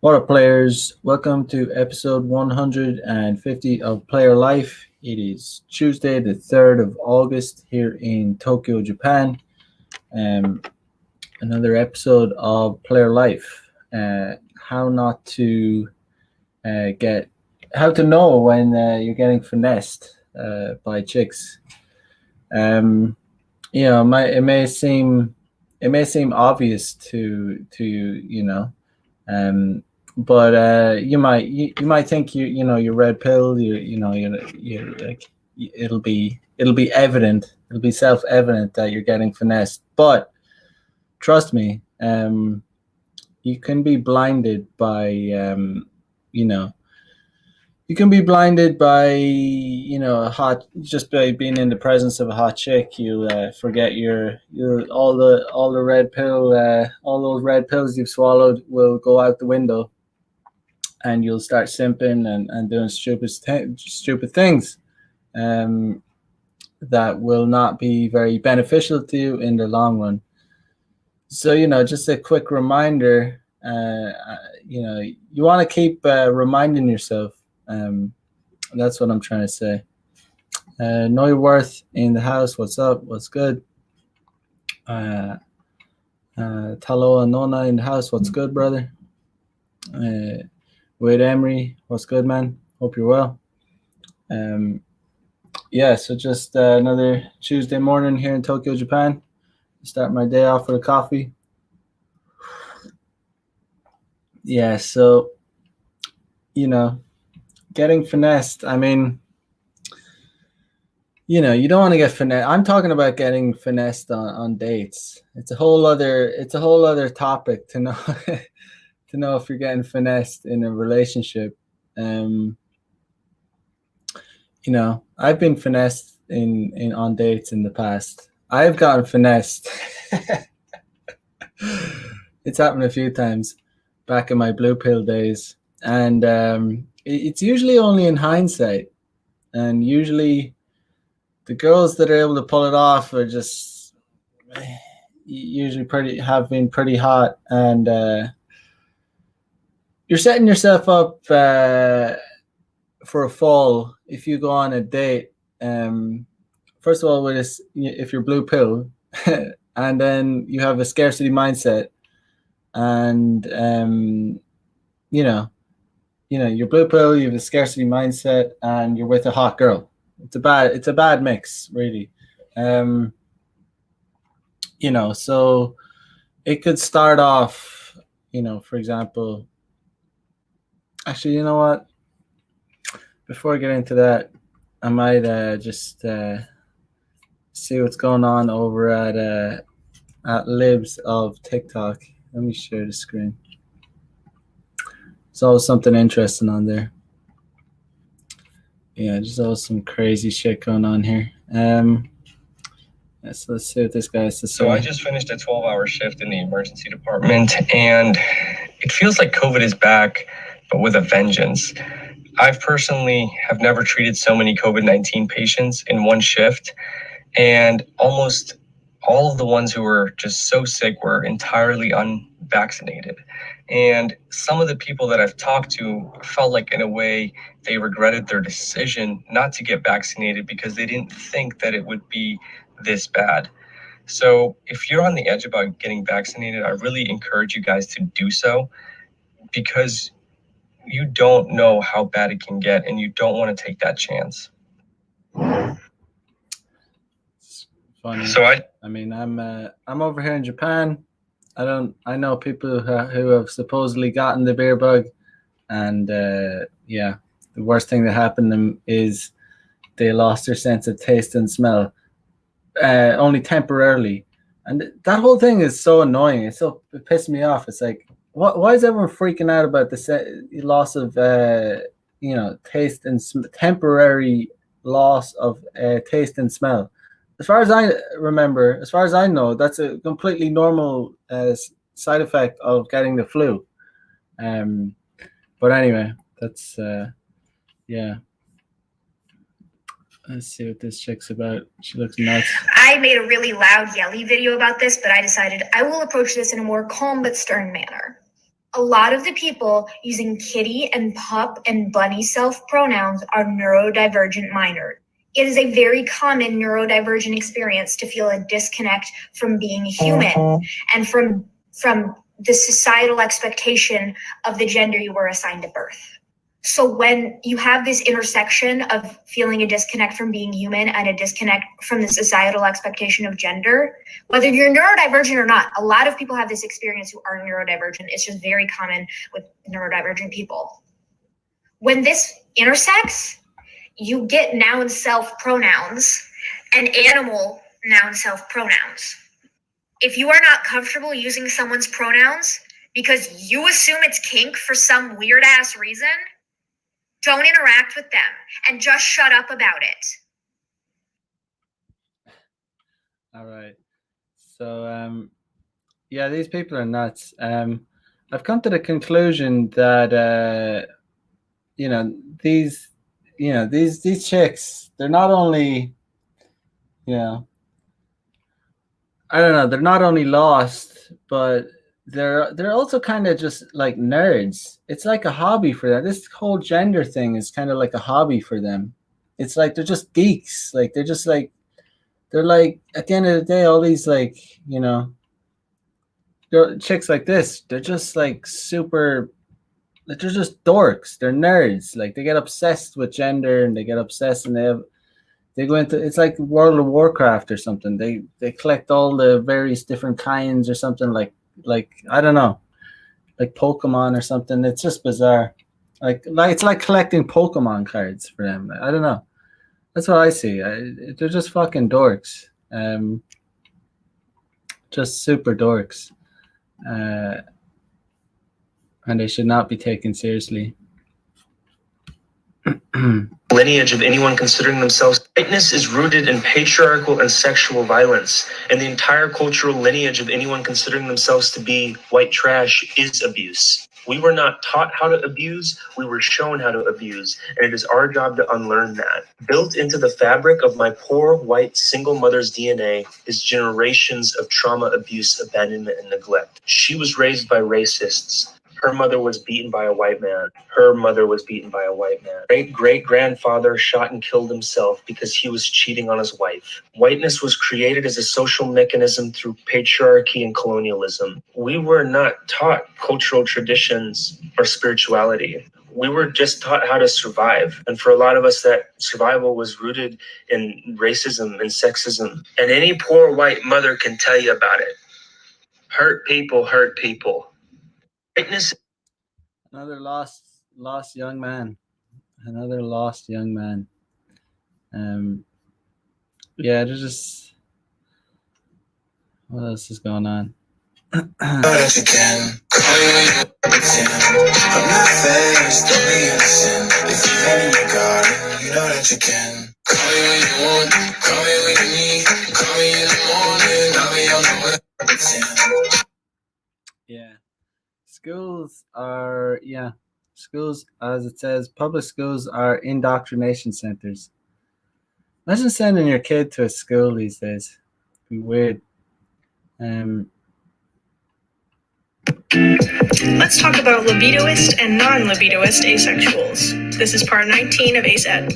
What up, players? Welcome to episode 150 of Player Life. It is Tuesday, the 3rd of August, here in Tokyo, Japan. Um, another episode of Player Life. How not to get, how to know when you're getting finessed by chicks. Um, it may seem obvious to you. Um, but you might think you red pill you like it'll be evident, it'll be self-evident that you're getting finessed, but trust me, you can be blinded by you know you can be blinded by a hot, just by being in the presence of a hot chick. You forget your all the red pill, all those red pills you've swallowed will go out the window, and you'll start simping and doing stupid things, um, that will not be very beneficial to you in the long run. So just a quick reminder. You want to keep reminding yourself. That's what I'm trying to say. Know your worth in the house. What's up? What's good? Talo and Nona in the house. What's good, brother? Wade Emery. What's good, man? Hope you're well. So just another Tuesday morning here in Tokyo, Japan. Start my day off with a coffee. Yeah, so getting finessed. I mean, you don't want to get finessed. I'm talking about getting finessed on dates. It's a whole other topic to know to know if you're getting finessed in a relationship. I've been finessed in on dates in the past. I've gotten finessed. It's happened a few times back in my blue pill days, and it's usually only in hindsight, and usually the girls that are able to pull it off are just usually have been pretty hot, and you're setting yourself up for a fall if you go on a date. First of all, if you're blue pill, and then you have a scarcity mindset, and you're blue pill, you have a scarcity mindset, and you're with a hot girl. It's a bad mix, really. So it could start off, for example. Actually, you know what? Before I get into that, I might just see what's going on over at Libs of TikTok. Let me share the screen. There's always something interesting on there. Yeah, there's always some crazy shit going on here. So let's see what this guy has to say. So I just finished a 12-hour shift in the emergency department, and it feels like COVID is back, but with a vengeance. I've personally have never treated so many COVID-19 patients in one shift, and almost all of the ones who were just so sick were entirely unvaccinated. And some of the people that I've talked to felt like, in a way, they regretted their decision not to get vaccinated because they didn't think that it would be this bad. So if you're on the edge about getting vaccinated, I really encourage you guys to do so, because you don't know how bad it can get, and you don't want to take that chance. It's funny. So I'm over here in Japan. I know people who have supposedly gotten the beer bug, and the worst thing that happened to them is they lost their sense of taste and smell, only temporarily. And that whole thing is so annoying. It pissed me off. It's like, why is everyone freaking out about the loss of taste and temporary loss of taste and smell? As far as I remember, as far as I know, that's a completely normal side effect of getting the flu. But anyway, that's yeah. Let's see what this chick's about. She looks nuts. I made a really loud, yelly video about this, but I decided I will approach this in a more calm but stern manner. A lot of the people using kitty and pup and bunny self-pronouns are neurodivergent minors. It is a very common neurodivergent experience to feel a disconnect from being human and from the societal expectation of the gender you were assigned at birth. So when you have this intersection of feeling a disconnect from being human and a disconnect from the societal expectation of gender, whether you're neurodivergent or not, a lot of people have this experience who are neurodivergent. It's just very common with neurodivergent people. When this intersects, you get noun self-pronouns and animal noun self-pronouns. If you are not comfortable using someone's pronouns because you assume it's kink for some weird ass reason, don't interact with them and just shut up about it. All right. So, yeah, these people are nuts. I've come to the conclusion that, these chicks, they're not only, I don't know, they're not only lost, but they're also kind of just like nerds. It's like a hobby for them. This whole gender thing is kind of like a hobby for them. It's like they're just geeks. Like they're like at the end of the day, all these chicks like this, they're just like super. They're just dorks. They're nerds. Like they get obsessed with gender and they get obsessed and they go into, it's like World of Warcraft or something. They collect all the various different kinds or something like I don't know, like Pokemon or something. It's just bizarre. Like it's like collecting Pokemon cards for them. I don't know. That's what I see. They're just fucking dorks. Just super dorks. And they should not be taken seriously. Lineage of anyone considering themselves whiteness is rooted in patriarchal and sexual violence, and the entire cultural lineage of anyone considering themselves to be white trash is abuse. We were not taught how to abuse, we were shown how to abuse, and it is our job to unlearn that. Built into the fabric of my poor white single mother's DNA is generations of trauma, abuse, abandonment, and neglect. She was raised by racists. Her mother was beaten by a white man. Her mother was beaten by a white man. Great-great-grandfather shot and killed himself because he was cheating on his wife. Whiteness was created as a social mechanism through patriarchy and colonialism. We were not taught cultural traditions or spirituality. We were just taught how to survive. And for a lot of us, that survival was rooted in racism and sexism. And any poor white mother can tell you about it. Hurt people hurt people. Whiteness. Another lost young man. Another lost young man. Yeah, there's just, what else is going on? That you can call me when you pretend I'm not faced, don't be innocent. If you've in your garden, you know that you can call me when you want, call me when you need, call me in the morning, I'll be on the way. Pretend. Yeah. Schools, as it says, public schools are indoctrination centers. Imagine sending your kid to a school these days. It'd be weird. Let's talk about libidoist and non-libidoist asexuals. This is part 19 of ACED.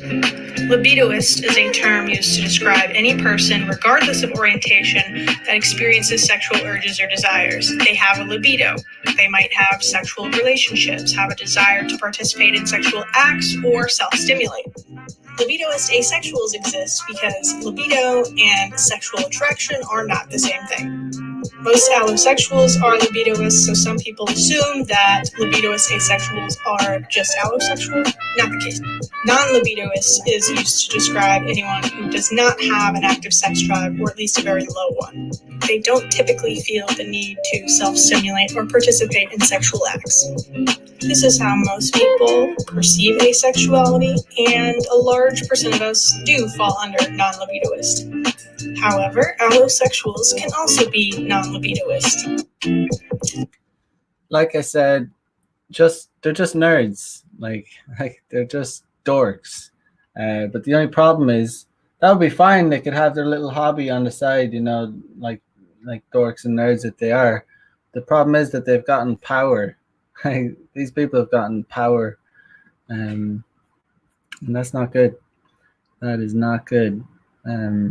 Libidoist is a term used to describe any person, regardless of orientation, that experiences sexual urges or desires. They have a libido. They might have sexual relationships, have a desire to participate in sexual acts, or self-stimulate. Libidoist asexuals exist because libido and sexual attraction are not the same thing. Most allosexuals are libidoists, so some people assume that libidoist asexuals are just allosexual. Not the case. Non-libidoist is used to describe anyone who does not have an active sex drive, or at least a very low one. They don't typically feel the need to self-stimulate or participate in sexual acts. This is how most people perceive asexuality, and a large percent of us do fall under non-libidoist. However, allosexuals can also be non-libidoist. Like I said, they're just nerds. Like they're just dorks. But the only problem is that would be fine. They could have their little hobby on the side, like dorks and nerds that they are. The problem is that they've gotten power. These people have gotten power, and that's not good. That is not good. Yeah.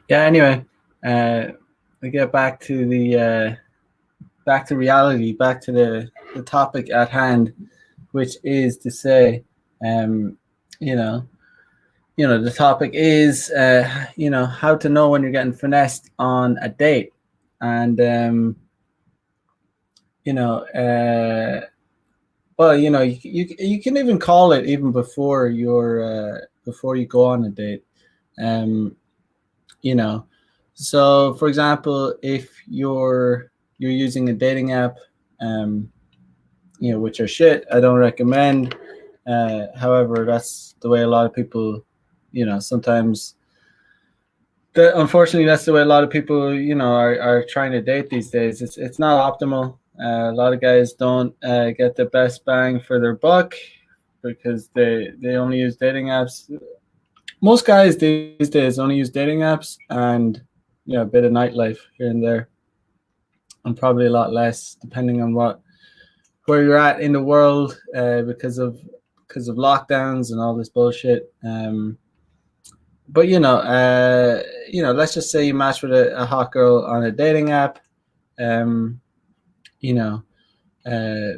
Anyway, we get back to the back to reality, back to the topic at hand, which is to say, you know, the topic is, how to know when you're getting finessed on a date, and well, you can even call it even before before you go on a date. You know, so for example, if you're using a dating app, which are shit, I don't recommend. However, that's the way a lot of people, sometimes. Unfortunately, that's the way a lot of people, are trying to date these days. It's not optimal. A lot of guys don't get the best bang for their buck because they only use dating apps. Most guys these days only use dating apps and a bit of nightlife here and there, and probably a lot less depending on where you're at in the world, because of lockdowns and all this bullshit. But let's just say you match with a hot girl on a dating app.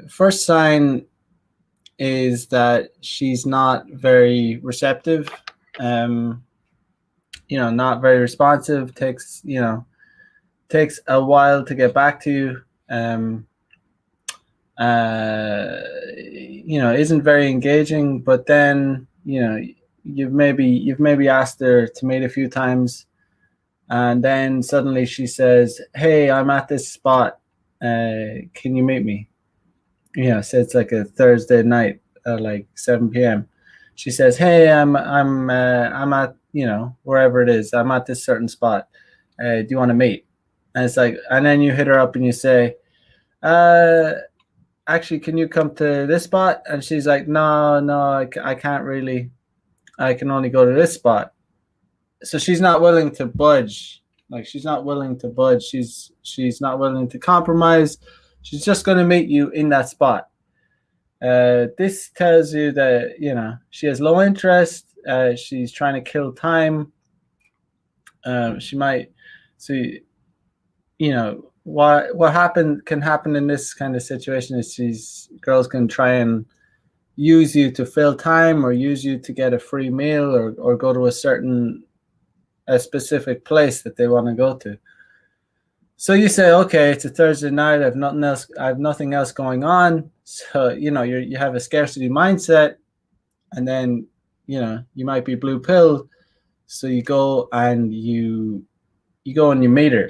First sign is that she's not very receptive. Not very responsive. Takes a while to get back to you. Isn't very engaging. But then you've maybe asked her to meet a few times, and then suddenly she says, "Hey, I'm at this spot. Can you meet me?" So it's like a Thursday night at like 7 p.m. She says, "Hey, I'm at wherever it is. I'm at this certain spot. Do you want to meet?" And it's like, and then you hit her up and you say, "Actually, can you come to this spot?" And she's like, "No, I can't really. I can only go to this spot." So she's not willing to budge. Like, she's not willing to budge. She's not willing to compromise. She's just going to meet you in that spot. This tells you that she has low interest. She's trying to kill time. She might. So what can happen in this kind of situation is girls can try and use you to fill time, or use you to get a free meal, or go to a specific place that they want to go to. So you say, okay, it's a Thursday night. I have nothing else going on. So you have a scarcity mindset, and then you might be blue pilled. So you go and you meet her.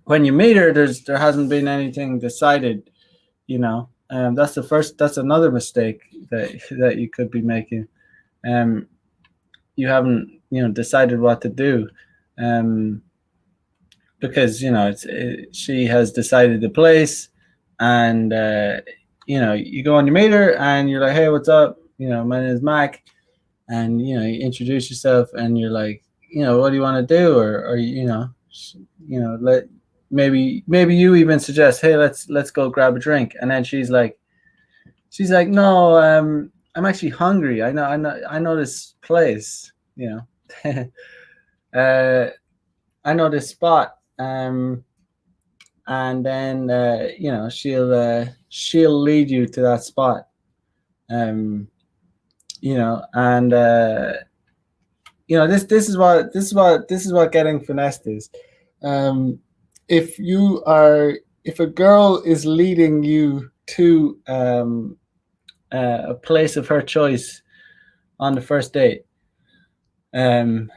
When you meet her, there hasn't been anything decided. That's another mistake that you could be making. You haven't decided what to do. Because she has decided the place, and you go on your meter and you're like, "Hey, what's up? My name is Mac," and you introduce yourself, and you're like, "What do you want to do?" Or let maybe you even suggest, "Hey, let's go grab a drink," and then she's like, "No, I'm actually hungry. I know this place. I know this spot." And then she'll lead you to that spot. And this is what getting finessed is. If a girl is leading you to a place of her choice on the first date, because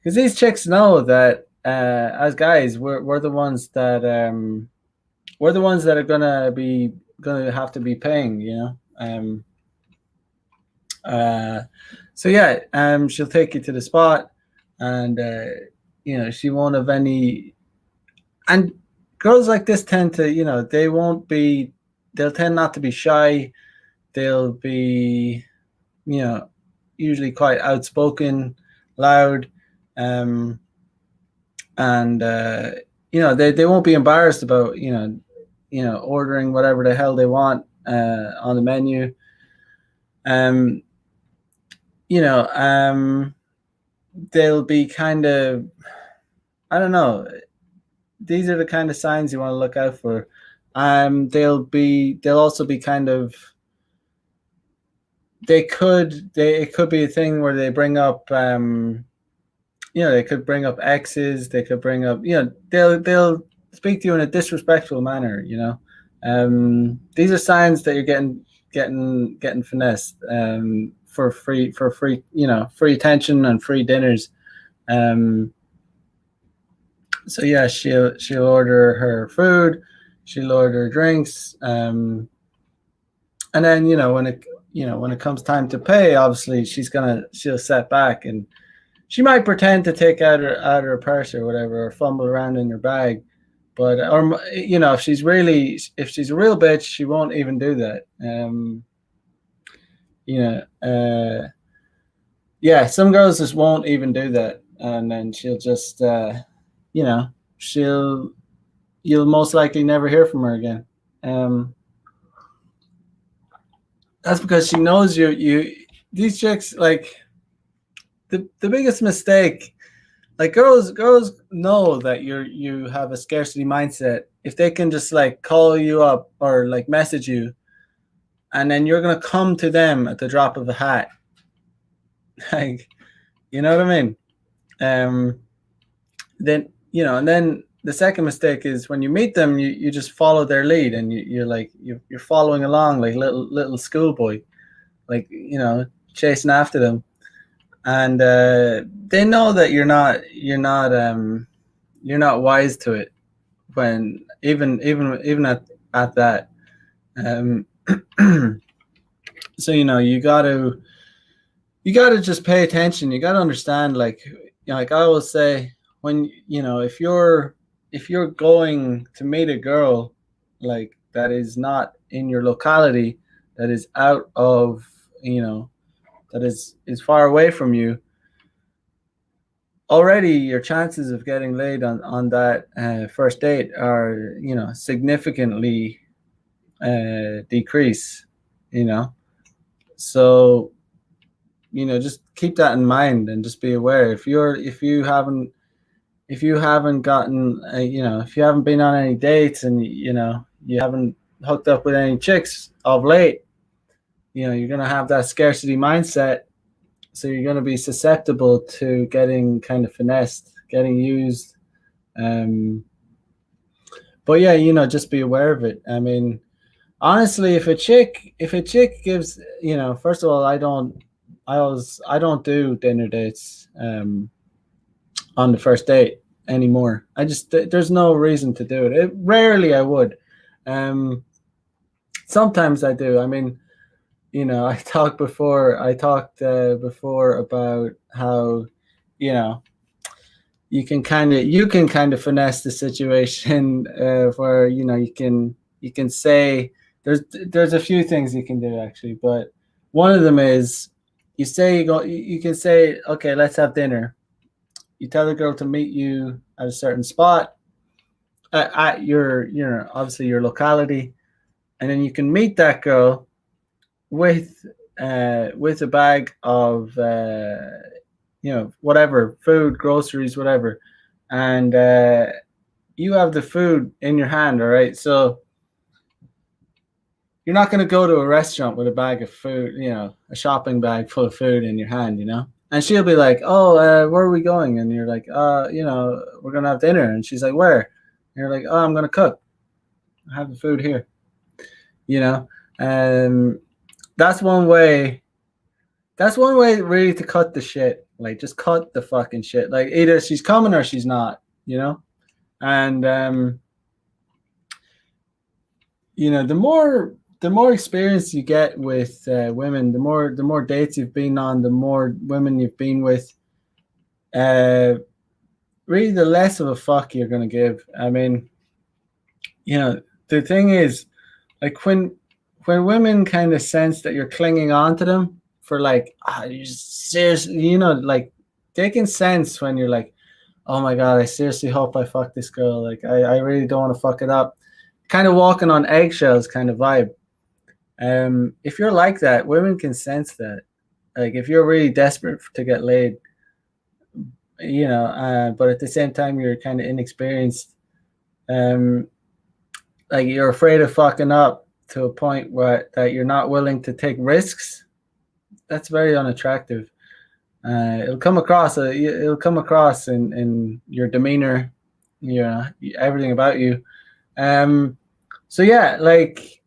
these chicks know that as guys, we're the ones that are gonna have to be paying, so yeah, she'll take you to the spot, and she won't have any. And girls like this tend to, they'll tend not to be shy. They'll be, usually quite outspoken, loud, and they won't be embarrassed about ordering whatever the hell they want on the menu. They'll be kind of, I don't know. These are the kind of signs you want to look out for. They'll also be kind of, it could be a thing where they bring up, they could bring up exes. They could bring up, they'll speak to you in a disrespectful manner. These are signs that you're getting finessed for free, free attention and free dinners. So yeah, she'll order her food, she'll order drinks, and then when it comes time to pay, obviously she'll sit back and she might pretend to take out her purse or whatever, or fumble around in her bag, but if she's a real bitch, she won't even do that. Some girls just won't even do that, and then she'll just you'll most likely never hear from her again. That's because she knows these chicks, like, the biggest mistake, like, girls know that you have a scarcity mindset if they can just like call you up or like message you, and then you're gonna come to them at the drop of a hat. Like, you know what I mean? Then and then the second mistake is when you meet them, you just follow their lead, and you're following along like little schoolboy, like, chasing after them, and they know that you're not wise to it, when even at that. So you gotta just pay attention. You gotta understand, like I always say, when if you're going to meet a girl like that is not in your locality, that is out of that is far away from you, already your chances of getting laid on that first date are significantly decrease. So just keep that in mind, and just be aware if you haven't gotten if you haven't been on any dates, and you haven't hooked up with any chicks of late, you're gonna have that scarcity mindset, so you're gonna be susceptible to getting kind of finessed, getting used. But yeah, just be aware of it. I mean, honestly, if a chick gives, first of all, I don't do dinner dates on the first date anymore. There's no reason to do it. Rarely I would. Sometimes I do. I mean, I talked before about how you can kind of finesse the situation, where you can say, there's a few things you can do actually, but one of them is you can say, okay, let's have dinner. You tell the girl to meet you at a certain spot at your obviously your locality, and then you can meet that girl with a bag of whatever, food, groceries, whatever, and you have the food in your hand. All right, so you're not going to go to a restaurant with a bag of food, a shopping bag full of food in your hand, and she'll be like, oh, where are we going? And you're like, we're going to have dinner. And she's like, where? And you're like, oh, I'm going to cook. I have the food here. That's one way really to cut the shit. Like, just cut the fucking shit. Like, either she's coming or she's not, and the more experience you get with women, the more dates you've been on, the more women you've been with, really the less of a fuck you're gonna give. I mean, the thing is, like, when women kind of sense that you're clinging on to them for like, you seriously, like, they can sense when you're like, oh my god, I seriously hope I fuck this girl. Like, I really don't want to fuck it up, kind of walking on eggshells kind of vibe. If you're like that, women can sense that. Like if you're really desperate to get laid, but at the same time you're kind of inexperienced, like you're afraid of fucking up to a point where that you're not willing to take risks. That's very unattractive. It'll come across. It'll come across in your demeanor, everything about you. So yeah, like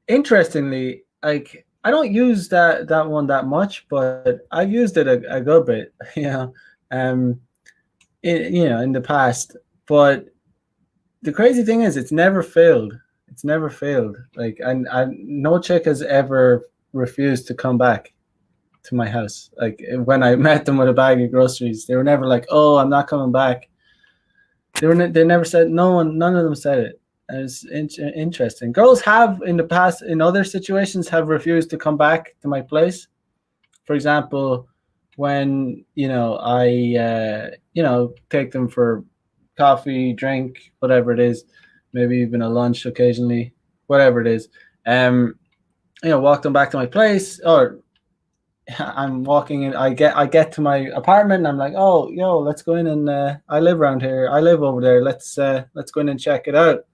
interestingly, like I don't use that one that much, but I've used it a good bit, in the past. But the crazy thing is, it's never failed. It's never failed. Like, no chick has ever refused to come back to my house. Like when I met them with a bag of groceries, they were never like, "Oh, I'm not coming back." They never said. None of them said it. It's interesting. Girls have in the past, in other situations, have refused to come back to my place. For example, when I take them for coffee, drink, whatever it is, maybe even a lunch occasionally, whatever it is. Walk them back to my place, or I'm walking in. I get to my apartment, and I'm like, "Oh, let's go in and I live around here. I live over there. Let's go in and check it out."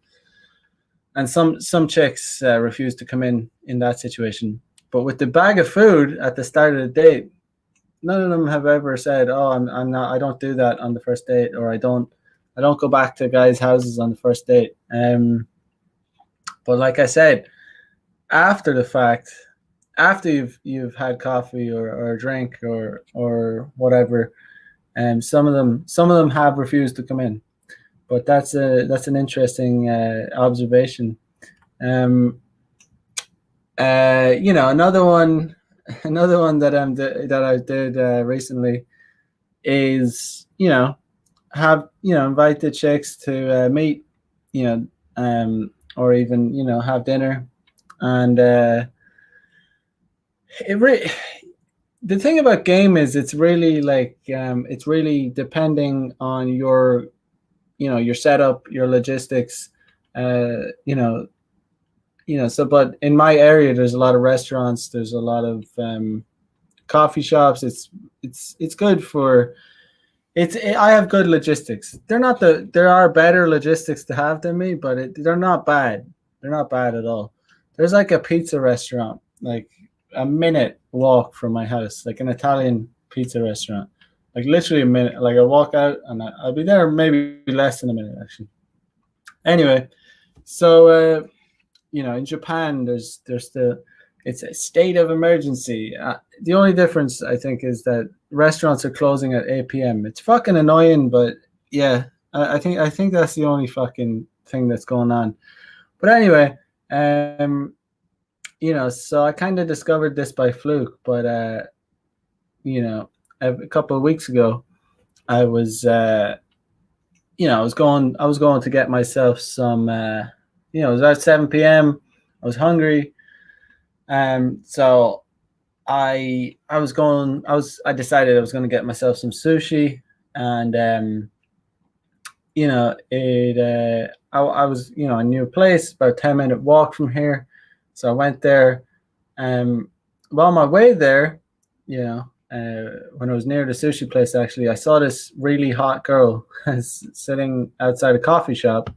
And some chicks refuse to come in that situation. But with the bag of food at the start of the date, none of them have ever said, "Oh, I'm not. I don't do that on the first date," or I don't go back to guys' houses on the first date. But like I said, after the fact, after you've had coffee or a drink or whatever, some of them have refused to come in. But that's an interesting observation. Another one that I did recently is invite the chicks to meet, or even have dinner, and the thing about game is it's really like it's really depending on your setup, your logistics, so but in my area there's a lot of restaurants, there's a lot of coffee shops. It's good for I have good logistics. There are better logistics to have than me, but they're not bad. They're not bad at all. There's like a pizza restaurant like a minute walk from my house, like an Italian pizza restaurant. Like literally a minute. Like I walk out and I'll be there maybe less than a minute actually. Anyway, so in Japan it's a state of emergency. The only difference I think is that restaurants are closing at 8 p.m. It's fucking annoying, but yeah, I think that's the only fucking thing that's going on. But anyway, so I kind of discovered this by fluke, but a couple of weeks ago, I was going to get myself some, it was about 7 p.m. I was hungry. So I decided I was going to get myself some sushi, and I was a new place, about a 10-minute walk from here. So I went there. While on my way there, when I was near the sushi place, actually, I saw this really hot girl sitting outside a coffee shop,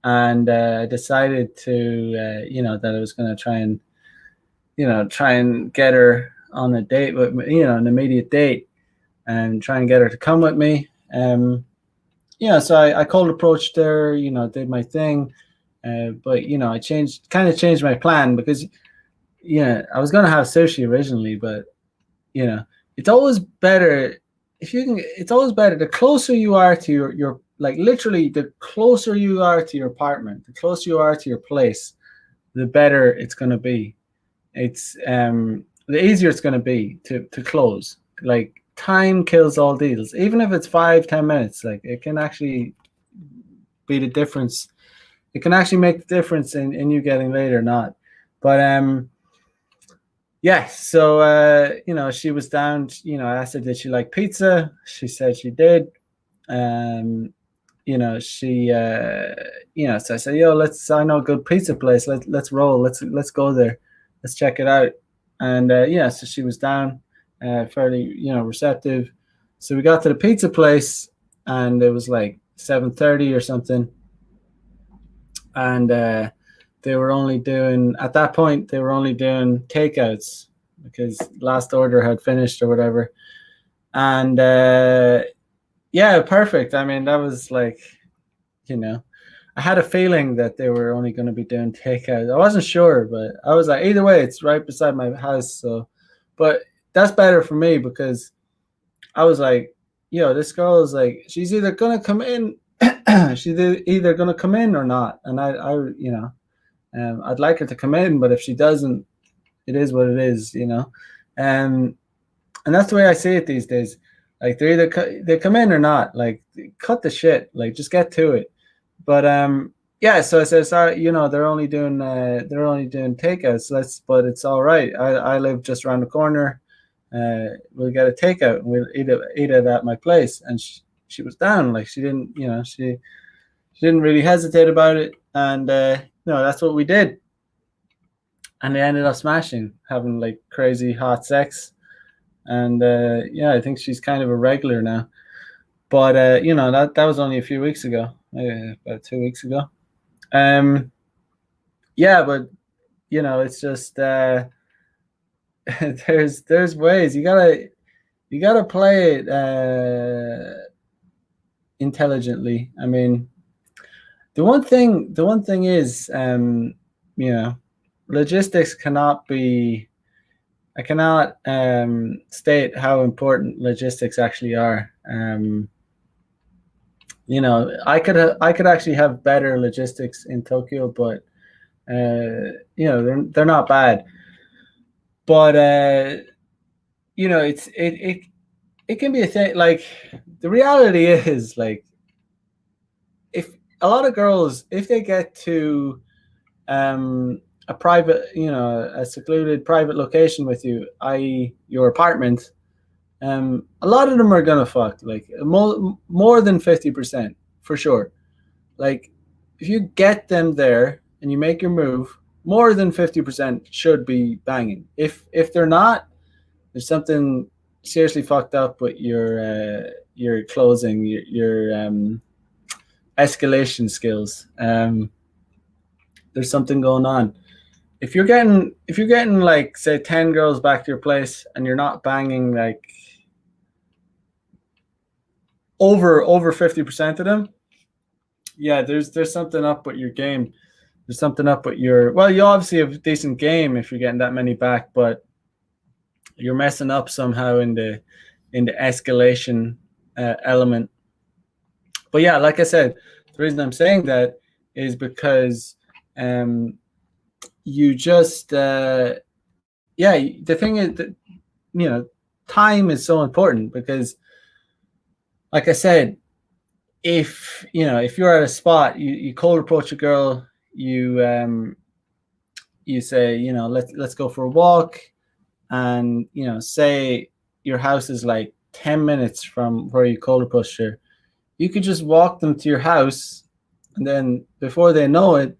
and I decided to, that I was going to try and get her on a date with me, an immediate date, and try and get her to come with me. So I cold approached her, did my thing, but I changed my plan because, I was gonna have sushi originally, but it's always better if you can. It's always better the closer you are to your like literally the closer you are to your apartment, the closer you are to your place, the better it's gonna be. It's the easier it's gonna be to close. Like time kills all deals, even if it's 5-10 minutes. Like it can actually be the difference. It can actually make the difference in you getting laid or not. But yeah, so she was down. I asked her, did she like pizza? She said she did. she so I said, yo, I know a good pizza place, let's roll, let's go there, let's check it out. And so she was down, fairly receptive. So we got to the pizza place, and it was like 7:30 or something, and they were only doing, at that point they were only doing takeouts because last order had finished or whatever. And yeah, perfect. I mean, that was like, I had a feeling that they were only going to be doing takeout. I wasn't sure, but I was like, either way, it's right beside my house. So, but that's better for me because I was like, this girl is like, she's either going to come in, she's either going to come in or not. And I'd like her to come in, but if she doesn't, it is what it is, And that's the way I see it these days. Like they either they come in or not. Like cut the shit. Like just get to it. But yeah. So I said, sorry, they're only doing takeouts. But it's all right. I live just around the corner. We'll get a takeout and we'll eat it at my place. And she was down. Like she didn't, she didn't really hesitate about it. And that's what we did. And they ended up smashing, having like crazy hot sex. And I think she's kind of a regular now. But that was only a few weeks ago, about 2 weeks ago. Yeah, but it's just there's ways you gotta play it intelligently. I mean, the one thing is logistics cannot be. I cannot state how important logistics actually are. I could actually have better logistics in Tokyo, but they're not bad. But it can be a thing. Like the reality is, like, if a lot of girls, if they get to a private, a secluded private location with you, i.e. your apartment, a lot of them are gonna fuck, like more than 50% for sure. Like if you get them there and you make your move, more than 50% should be banging. If they're not, there's something seriously fucked up with your closing, your escalation skills. There's something going on. If you're getting like, say, 10 girls back to your place and you're not banging like over 50% of them, yeah, there's something up with your game. There's something up with you obviously have a decent game if you're getting that many back, but you're messing up somehow in the escalation element. But yeah, like I said, the reason I'm saying that is because you just the thing is that time is so important, because like I said, if you're at a spot, you cold approach a girl, you say, let's go for a walk, and say your house is like 10 minutes from where you cold approach her, you could just walk them to your house, and then before they know it,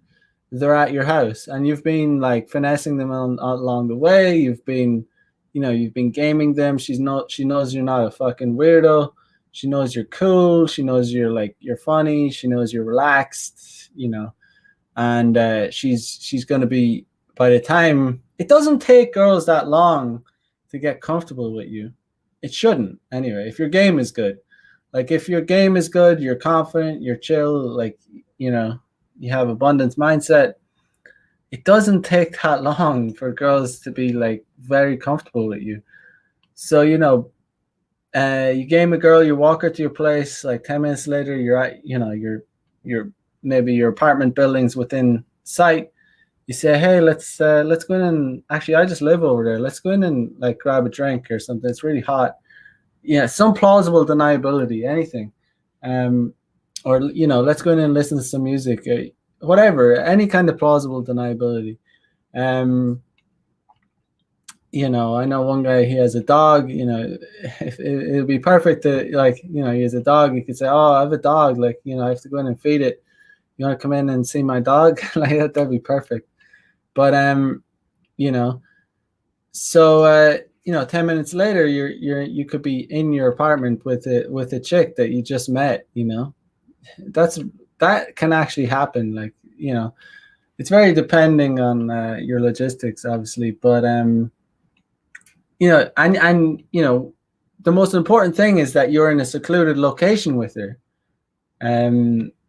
they're at your house, and you've been like finessing them along the way. You've been gaming them. She knows you're not a fucking weirdo. She knows you're cool. She knows you're funny. She knows you're relaxed, and she's going to be, by the time, it doesn't take girls that long to get comfortable with you. It shouldn't anyway, if your game is good. Like if your game is good, you're confident, you're chill, like, you have abundance mindset, it doesn't take that long for girls to be like very comfortable with you. So, you game a girl, you walk her to your place, like 10 minutes later, you're at, your maybe your apartment building's within sight. You say, hey, let's go in, and actually I just live over there. Let's go in and like grab a drink or something. It's really hot. Yeah, some plausible deniability, anything. Or let's go in and listen to some music, whatever, any kind of plausible deniability. you know, I know one guy, he has a dog, you know, if it'd be perfect to, like, you know, he has a dog, you could say, oh, I have a dog, like, you know, I have to go in and feed it. You want to come in and see my dog? Like that'd be perfect. But you know, so you know, 10 minutes later, you could be in your apartment with a chick that you just met, you know. That can actually happen, like, you know. It's very depending on your logistics, obviously, but you know, and you know, the most important thing is that you're in a secluded location with her.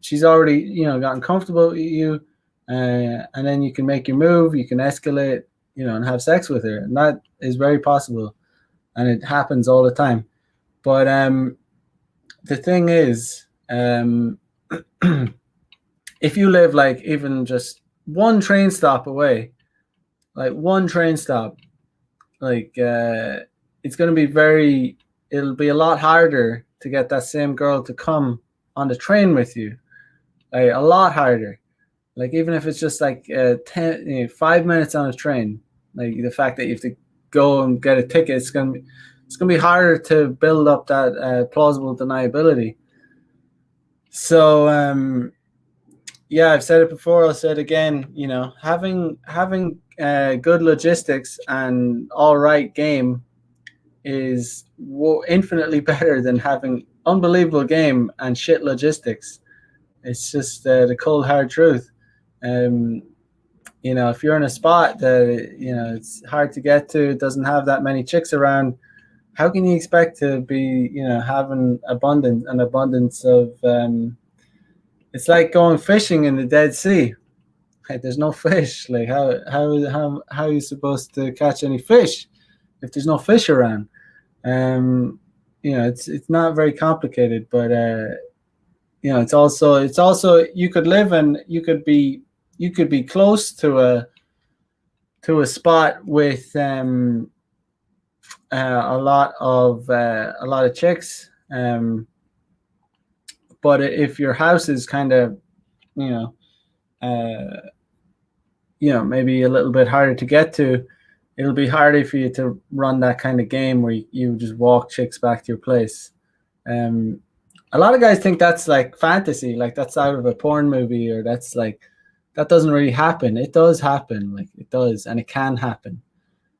She's already, you know, gotten comfortable with you, and then you can make your move, you can escalate, you know, and have sex with her, and that is very possible, and it happens all the time. But the thing is, if you live like even just one train stop away, like one train stop, like it's going to be very, it'll be a lot harder to get that same girl to come on the train with you, like a lot harder. Like even if it's just like 10, you know, 5 minutes on a train, like the fact that you have to go and get a ticket, it's gonna be harder to build up that plausible deniability. So yeah, I've said it before, I'll say it again. You know, having good logistics and all right game is infinitely better than having unbelievable game and shit logistics. It's just the cold hard truth. Um, you know, if you're in a spot that, you know, it's hard to get to, doesn't have that many chicks around, how can you expect to be, you know, having an abundance of it's like going fishing in the Dead Sea. Like, there's no fish. Like how are you supposed to catch any fish if there's no fish around? You know, it's not very complicated, but you know, it's also you could live and you could be close to a spot with a lot of chicks, but if your house is kind of, you know, maybe a little bit harder to get to, it'll be harder for you to run that kind of game where you just walk chicks back to your place. A lot of guys think that's like fantasy, like that's out of a porn movie, or that's like, that doesn't really happen. It does happen, like it does, and it can happen.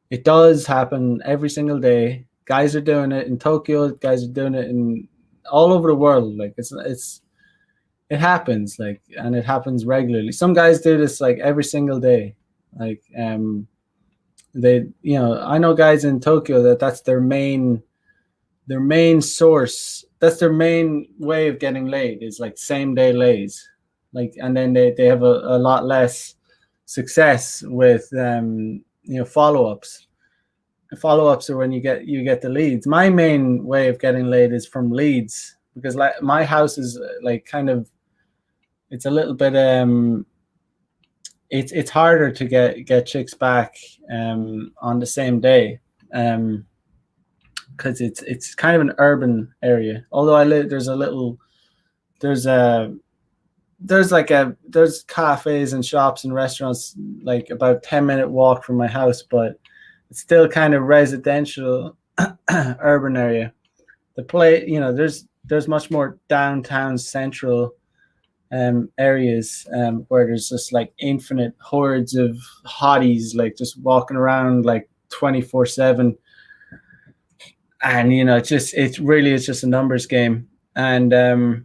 It does happen every single day. Guys are doing it in Tokyo. Guys are doing it in all over the world. Like it happens, like, and it happens regularly. Some guys do this like every single day. Like they, you know, I know guys in Tokyo that's their main source. That's their main way of getting laid, is like same day lays. Like, and then they have a lot less success with you know, follow-ups. Follow-ups are when you get the leads. My main way of getting laid is from leads, because like my house is like kind of, it's a little bit it's harder to get chicks back on the same day, because it's kind of an urban area. Although I live, there's cafes and shops and restaurants like about 10-minute walk from my house, but it's still kind of residential urban area. The play, you know, there's much more downtown central areas where there's just like infinite hordes of hotties, like just walking around like 24/7, and you know, it really is just a numbers game. And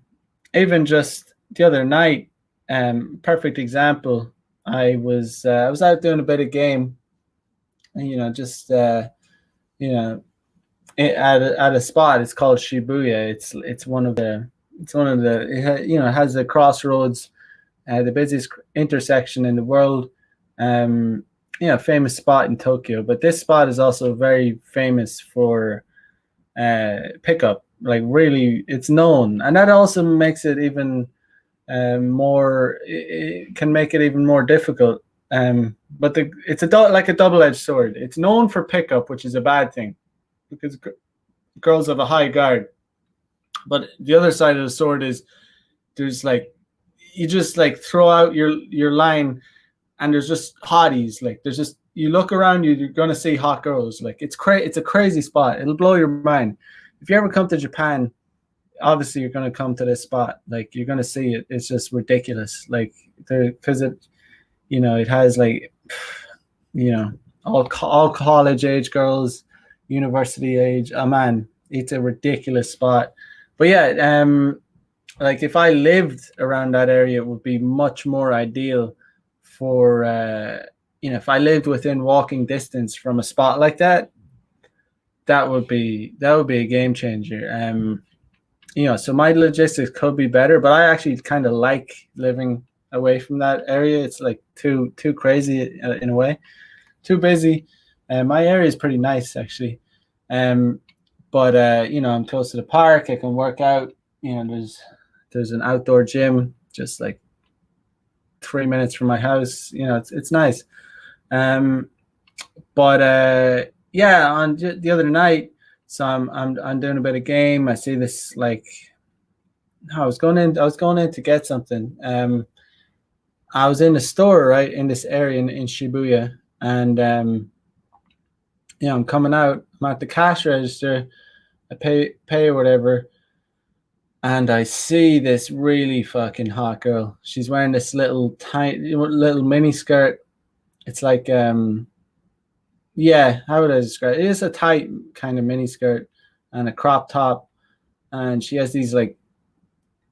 even just the other night, perfect example, I was out doing a bit of game, and you know, just you know, at a spot. It's called Shibuya. It's one of the you know, it has the crossroads, the busiest intersection in the world. You know, famous spot in Tokyo. But this spot is also very famous for pickup. Like really, it's known, and that also makes it even more. It can make it even more difficult. But it's like a double-edged sword. It's known for pickup, which is a bad thing, because girls have a high guard. But the other side of the sword is, there's like, you just like throw out your line, and there's just hotties. Like there's just you look around you, you're gonna see hot girls. Like it's a crazy spot. It'll blow your mind. If you ever come to Japan, obviously you're gonna come to this spot. Like you're gonna see it. It's just ridiculous. Like because it, it has like, all college age girls, university age. Oh man, it's a ridiculous spot. But yeah, like if I lived around that area, it would be much more ideal for if I lived within walking distance from a spot like that, that would be a game changer. So my logistics could be better, but I actually kind of like living away from that area. It's like too crazy in a way, too busy. My area is pretty nice actually, but I'm close to the park. I can work out. There's an outdoor gym just like 3 minutes from my house. It's nice. But yeah, on the other night, so I'm doing a bit of game. I see this like, I was going in to get something. I was in the store right in this area in Shibuya, and I'm coming out. I'm at the cash register. I pay or whatever, and I see this really fucking hot girl. She's wearing this little mini skirt. It's like yeah, how would I describe it? It is a tight kind of mini skirt and a crop top, and she has these like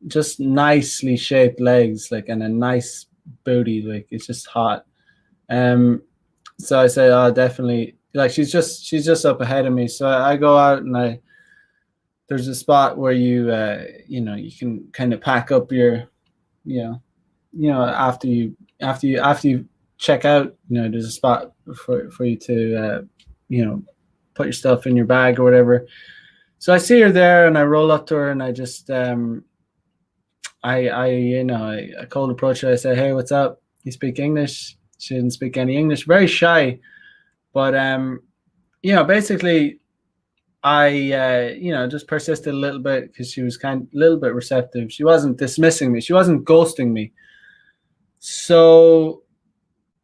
just nicely shaped legs, like, and a nice booty. Like it's just hot. So I said, oh, definitely. Like she's just up ahead of me. So I go out and there's a spot where you can kind of pack up your, after you check out, there's a spot for you to, put your stuff in your bag or whatever. So I see her there and I roll up to her and I just, I cold approach her. I say, hey, what's up? You speak English? She didn't speak any English, very shy. But, basically I, just persisted a little bit because she was a little bit receptive. She wasn't dismissing me. She wasn't ghosting me. So,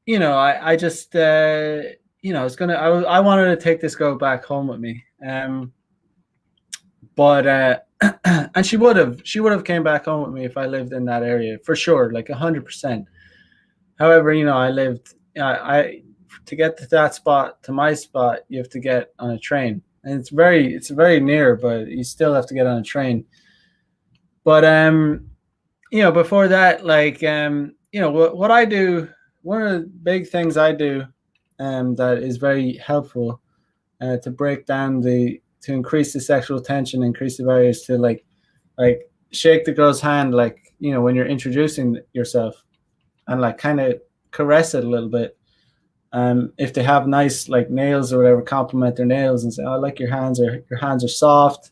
I just, I wanted to take this girl back home with me. But and she would have came back home with me if I lived in that area for sure, like 100%. However, to get to that spot, to my spot, you have to get on a train, and it's very near, but you still have to get on a train. But before that, like what I do, one of the big things I do, that is very helpful, to break down to increase the sexual tension, increase the barriers, to like shake the girl's hand, like when you're introducing yourself, and like kind of caress it a little bit. If they have nice like nails or whatever, compliment their nails and say, "Oh, I like your hands are soft."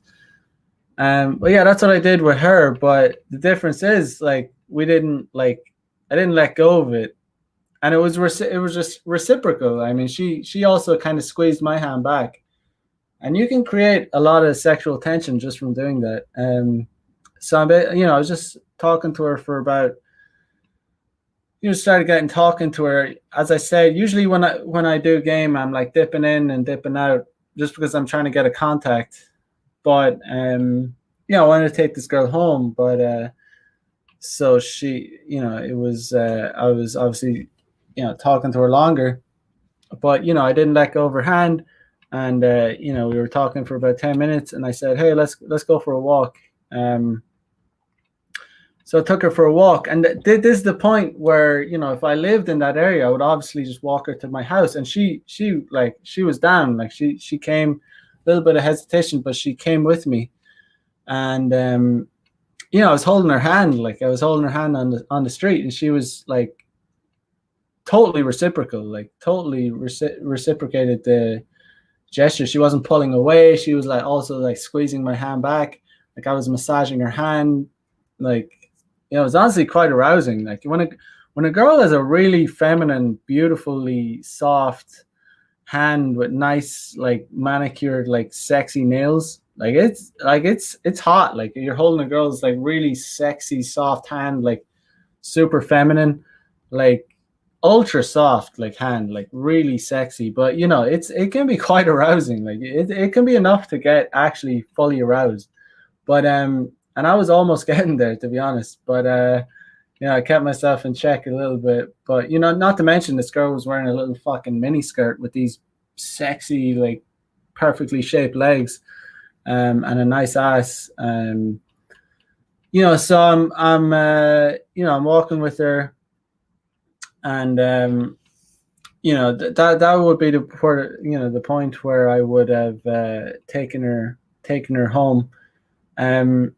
But yeah, that's what I did with her. But the difference is like I didn't let go of it, and it was just reciprocal. I mean, she also kind of squeezed my hand back, and you can create a lot of sexual tension just from doing that. So I was just talking to her for about. Started talking to her. As I said, usually when I do game, I'm like dipping in and dipping out just because I'm trying to get a contact. But I wanted to take this girl home. But so she, it was I was obviously talking to her longer, but I didn't let go of her hand, and we were talking for about 10 minutes, and I said, hey, let's go for a walk. So I took her for a walk, and this is the point where, if I lived in that area, I would obviously just walk her to my house, and she was down, like she came, a little bit of hesitation, but she came with me, and I was holding her hand, like I was holding her hand on the street, and she was like totally reciprocal, like totally reciprocated the gesture. She wasn't pulling away. She was like also like squeezing my hand back, like I was massaging her hand, like. It was honestly quite arousing. Like when a girl has a really feminine, beautifully soft hand with nice, like manicured, like sexy nails, it's hot. Like you're holding a girl's like really sexy, soft hand, like super feminine. Like ultra soft like hand, like really sexy, but you know it can be quite arousing. Like it can be enough to get actually fully aroused. But and I was almost getting there, to be honest, but I kept myself in check a little bit. But not to mention this girl was wearing a little fucking mini skirt with these sexy, like perfectly shaped legs, and a nice ass. So I'm walking with her, and that would be the point where I would have taken her home, and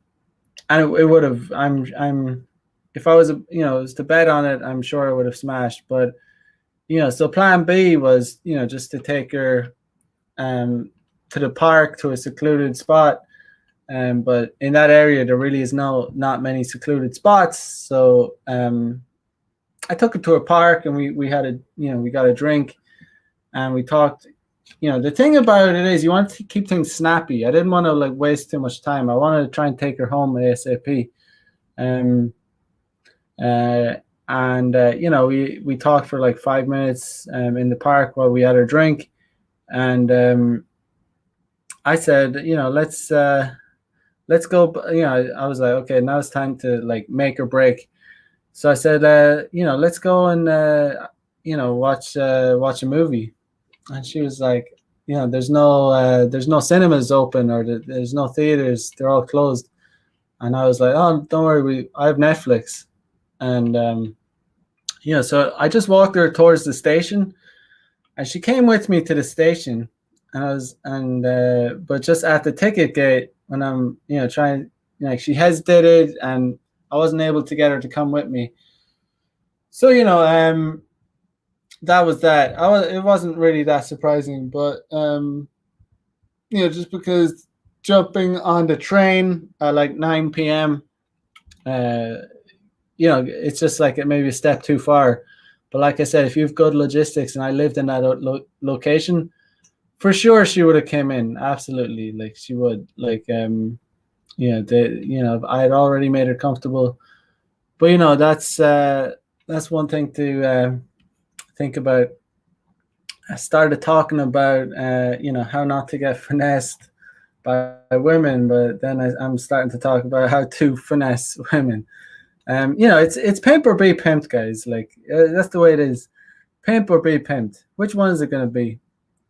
it would have. I'm if I was was to bet on it, I'm sure I would have smashed. But so plan B was just to take her to the park, to a secluded spot. But in that area, there really is not many secluded spots. So I took her to a park, and we had we got a drink, and we talked. The thing about it is you want to keep things snappy. I didn't want to like waste too much time. I wanted to try and take her home ASAP. We talked for like 5 minutes in the park while we had our drink, and I said, let's go. I was like, okay, now it's time to like make or break. So I said, let's go and watch a movie. And she was like, there's no cinemas open, or there's no theaters, they're all closed. And I was like, oh, don't worry, I have Netflix. And so I just walked her towards the station, and she came with me to the station. But just at the ticket gate, when I'm trying, she hesitated, and I wasn't able to get her to come with me. So that was that. It wasn't really that surprising, but just because jumping on the train at like 9 p.m. It's just like it may be a step too far. But like I said, if you have good logistics, and I lived in that location, for sure she would have came in. Absolutely, like she would. Like I had already made her comfortable. But that's one thing to think about. I started talking about how not to get finessed by women, but then I'm starting to talk about how to finesse women. It's pimp or be pimped, guys. Like that's the way it is. Pimp or be pimped. Which one is it going to be?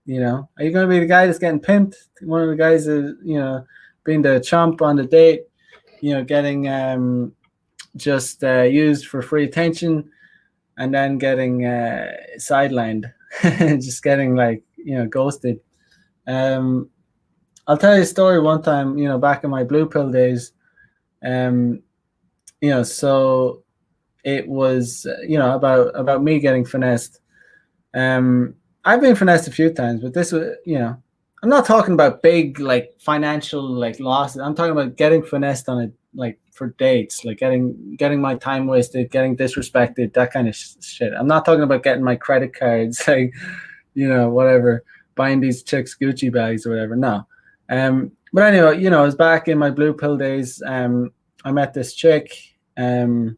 Are you going to be the guy that's getting pimped? One of the guys that being the chump on the date, getting just used for free attention, and then getting sidelined, just getting like ghosted. I'll tell you a story. One time, back in my blue pill days, so it was about me getting finessed. I've been finessed a few times, but this was I'm not talking about big like financial like losses. I'm talking about getting finessed on it, like for dates, like getting my time wasted, getting disrespected, that kind of shit. I'm not talking about getting my credit cards, like whatever, buying these chicks Gucci bags or whatever. No. But anyway, I was back in my blue pill days. I met this chick. It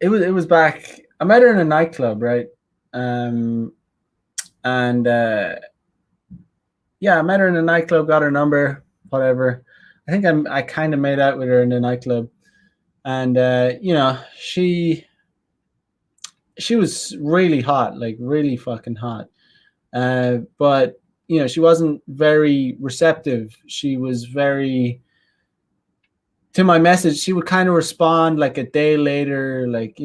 was back. I met her in a nightclub, right? I met her in a nightclub, got her number, whatever. I think I kind of made out with her in the nightclub, and she was really hot, like really fucking hot. But she wasn't very receptive. She was very to my message. She would kind of respond like a day later, like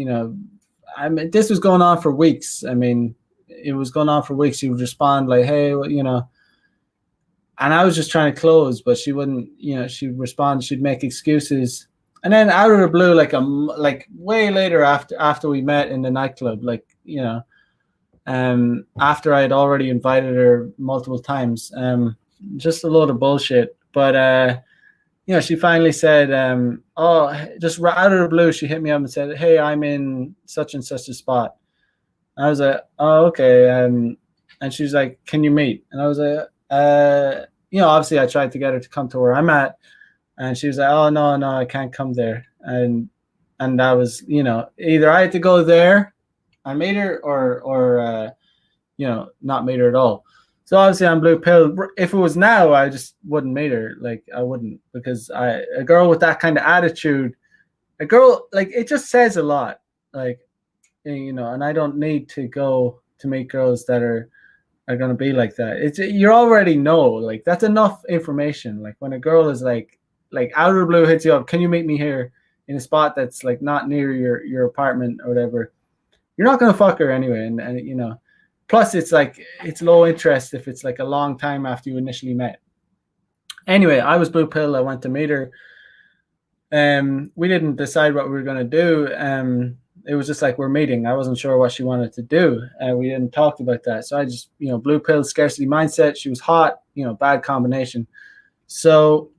I mean, this was going on for weeks. I mean, it was going on for weeks. She would respond like, "Hey, and I was just trying to close, but she wouldn't. She'd respond. She'd make excuses, and then out of the blue, like way later after we met in the nightclub, after I had already invited her multiple times, just a load of bullshit. But she finally said, just out of the blue, she hit me up and said, "Hey, I'm in such and such a spot." And I was like, "Oh, okay." And she was like, "Can you meet?" And I was like, obviously I tried to get her to come to where I'm at, and she was like, "Oh, no, I can't come there." And and that was, you know, either I had to go there and meet her, or you know, not meet her at all. So obviously I'm blue pill. If it was now, I just wouldn't meet her. Like I wouldn't, because a girl with that kind of attitude, a girl like, it just says a lot. Like, you know, and I don't need to go to meet girls that are going to be like that. It's, you already know, like that's enough information. Like when a girl is like out of the blue hits you up, can you meet me here in a spot that's like not near your apartment or whatever, you're not going to fuck her anyway. And you know, plus it's like, it's low interest if it's like a long time after you initially met. Anyway, I was blue pill. I went to meet her. We didn't decide what we were going to do. It was just like, we're meeting. I wasn't sure what she wanted to do. We didn't talk about that. So I just, you know, blue pill, scarcity mindset. She was hot, you know, bad combination. So,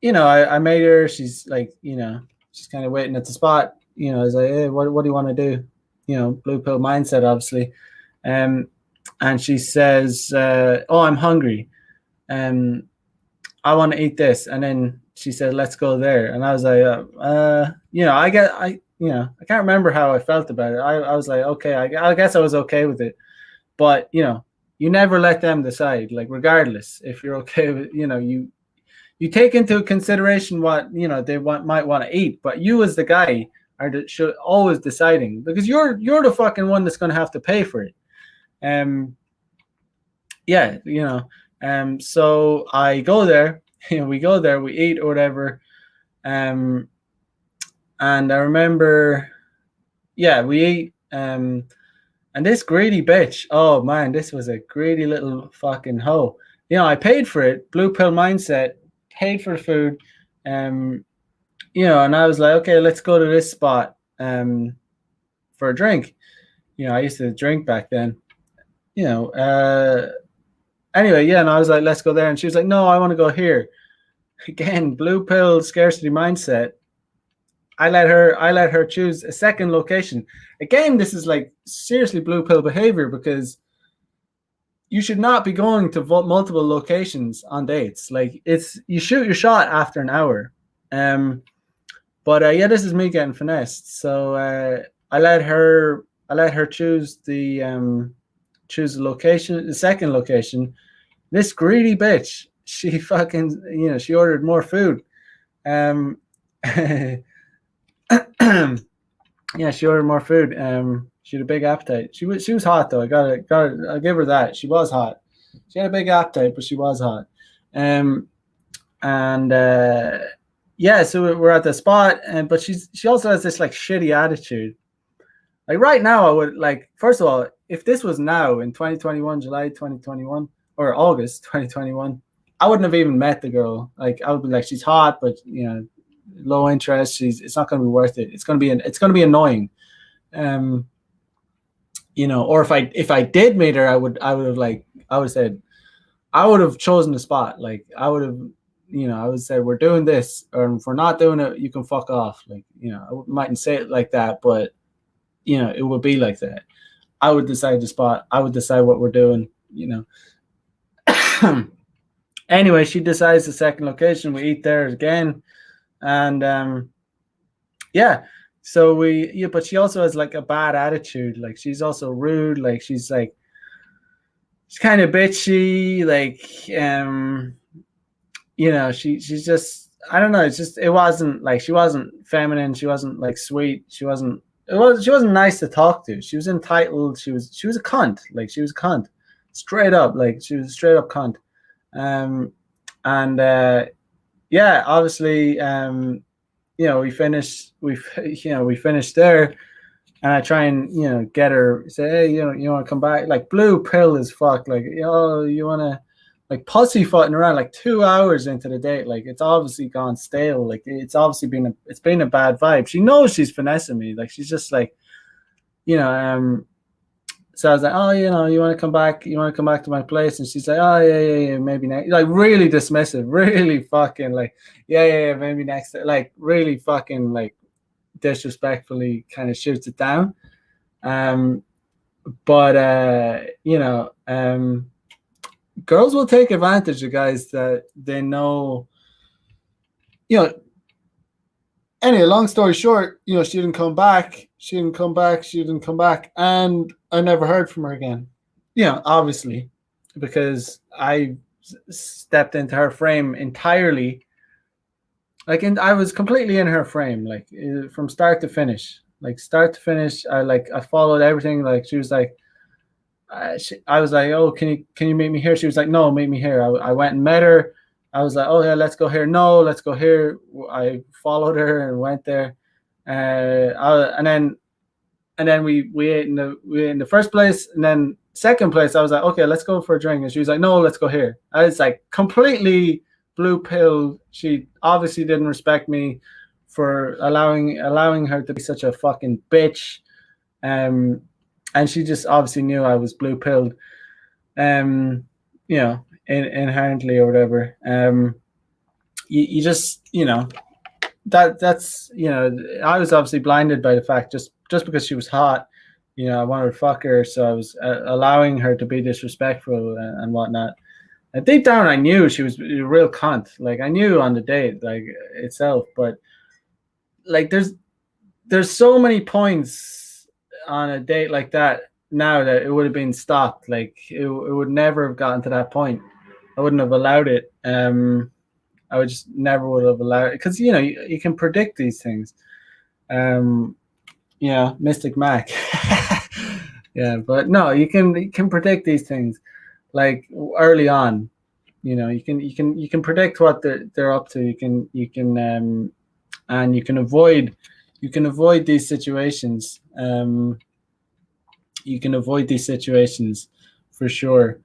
you know, I made her. She's like, you know, she's kind of waiting at the spot. You know, I was like, hey, what do you want to do? You know, blue pill mindset, obviously. And she says, oh, I'm hungry. I want to eat this. And then she said, let's go there. And I was like, you know, I can't remember how I felt about it. I was like, okay, I guess I was okay with it. But, you know, you never let them decide, like, regardless if you're okay with, you know, you take into consideration what, you know, they might want to eat, but you as the guy should always deciding, because you're the fucking one that's going to have to pay for it. Yeah, you know, so I go there, you know, we go there, we eat or whatever. And I remember, yeah, we ate, and this greedy bitch, oh man, this was a greedy little fucking hoe. You know, I paid for it, blue pill mindset, paid for food, you know, and I was like, okay, let's go to this spot, for a drink. You know, I used to drink back then, you know, anyway, yeah, and I was like, let's go there, and she was like, no, I want to go here. Again, blue pill, scarcity mindset. I let her choose a second location. Again, this is like seriously blue pill behavior, because you should not be going to multiple locations on dates. Like, it's, you shoot your shot after an hour. But yeah, this is me getting finessed. So I let her choose the location, the second location. This greedy bitch, she fucking, you know, she ordered more food. Yeah, she ordered more food. She had a big appetite. She was hot though. I'll give her that. She was hot. She had a big appetite, but she was hot. And yeah, so we're at the spot, but she also has this like shitty attitude. Like right now, I would like, first of all, if this was now in 2021, July 2021 or August 2021, I wouldn't have even met the girl. Like I would be like, she's hot, but you know, low interest. It's not going to be worth it. It's going to be annoying. You know, or if I did meet her, I would have chosen the spot. Like I would have, you know, I would say, we're doing this, or if we're not doing it, you can fuck off. Like, you know, I mightn't say it like that, but you know, it would be like that. I would decide the spot. I would decide what we're doing, you know. Anyway, she decides the second location. We eat there again. And yeah, so but she also has like a bad attitude. Like she's also rude. Like she's kind of bitchy. Like you know, she's just, I don't know. It's just, it wasn't like, she wasn't feminine. She wasn't like sweet. She wasn't nice to talk to. She was entitled. She was a cunt. Like she was a cunt, straight up. Like she was a straight up cunt. And yeah, obviously, you know, we finished there, and I try and, you know, get her, say, hey, you know, you want to come back? Like blue pill as fuck. Like, oh, you want to, like pussyfooting around like 2 hours into the date. Like it's obviously gone stale. Like it's obviously been a bad vibe. She knows she's finessing me. Like she's just like, you know, so I was like, oh, you know, you want to come back? You want to come back to my place? And she's like, oh, yeah, maybe next. Like really dismissive, really fucking like, yeah, maybe next. Like really fucking like disrespectfully kind of shoots it down. But you know, girls will take advantage of guys that they know, you know, anyway, long story short, you know, she didn't come back. She didn't come back. And I never heard from her again. You know, obviously, because I stepped into her frame entirely. Like, I was completely in her frame, like from start to finish. Like start to finish, I followed everything. Like she was like, I was like, oh, can you meet me here? She was like, no, meet me here. I went and met her. I was like, oh yeah, let's go here. No, let's go here. I followed her and went there, and then we ate in the first place, and then second place I was like, okay, let's go for a drink, and she was like, no, let's go here. I was like completely blue pill. She obviously didn't respect me for allowing her to be such a fucking bitch, and she just obviously knew I was blue pilled, you know, inherently or whatever. You just, you know, that's, you know, I was obviously blinded by the fact just because she was hot, you know, I wanted to fuck her, so I was allowing her to be disrespectful and whatnot. And deep down, I knew she was a real cunt. Like I knew on the date, like itself, but like there's so many points on a date like that now that it would have been stopped. Like it would never have gotten to that point. I wouldn't have allowed it. I would just never would have allowed it because, you know, you can predict these things. You know, Mystic Mac. Yeah, but no, you can predict these things like early on. You know, you can predict what they're up to. You can and you can avoid these situations. You can avoid these situations for sure.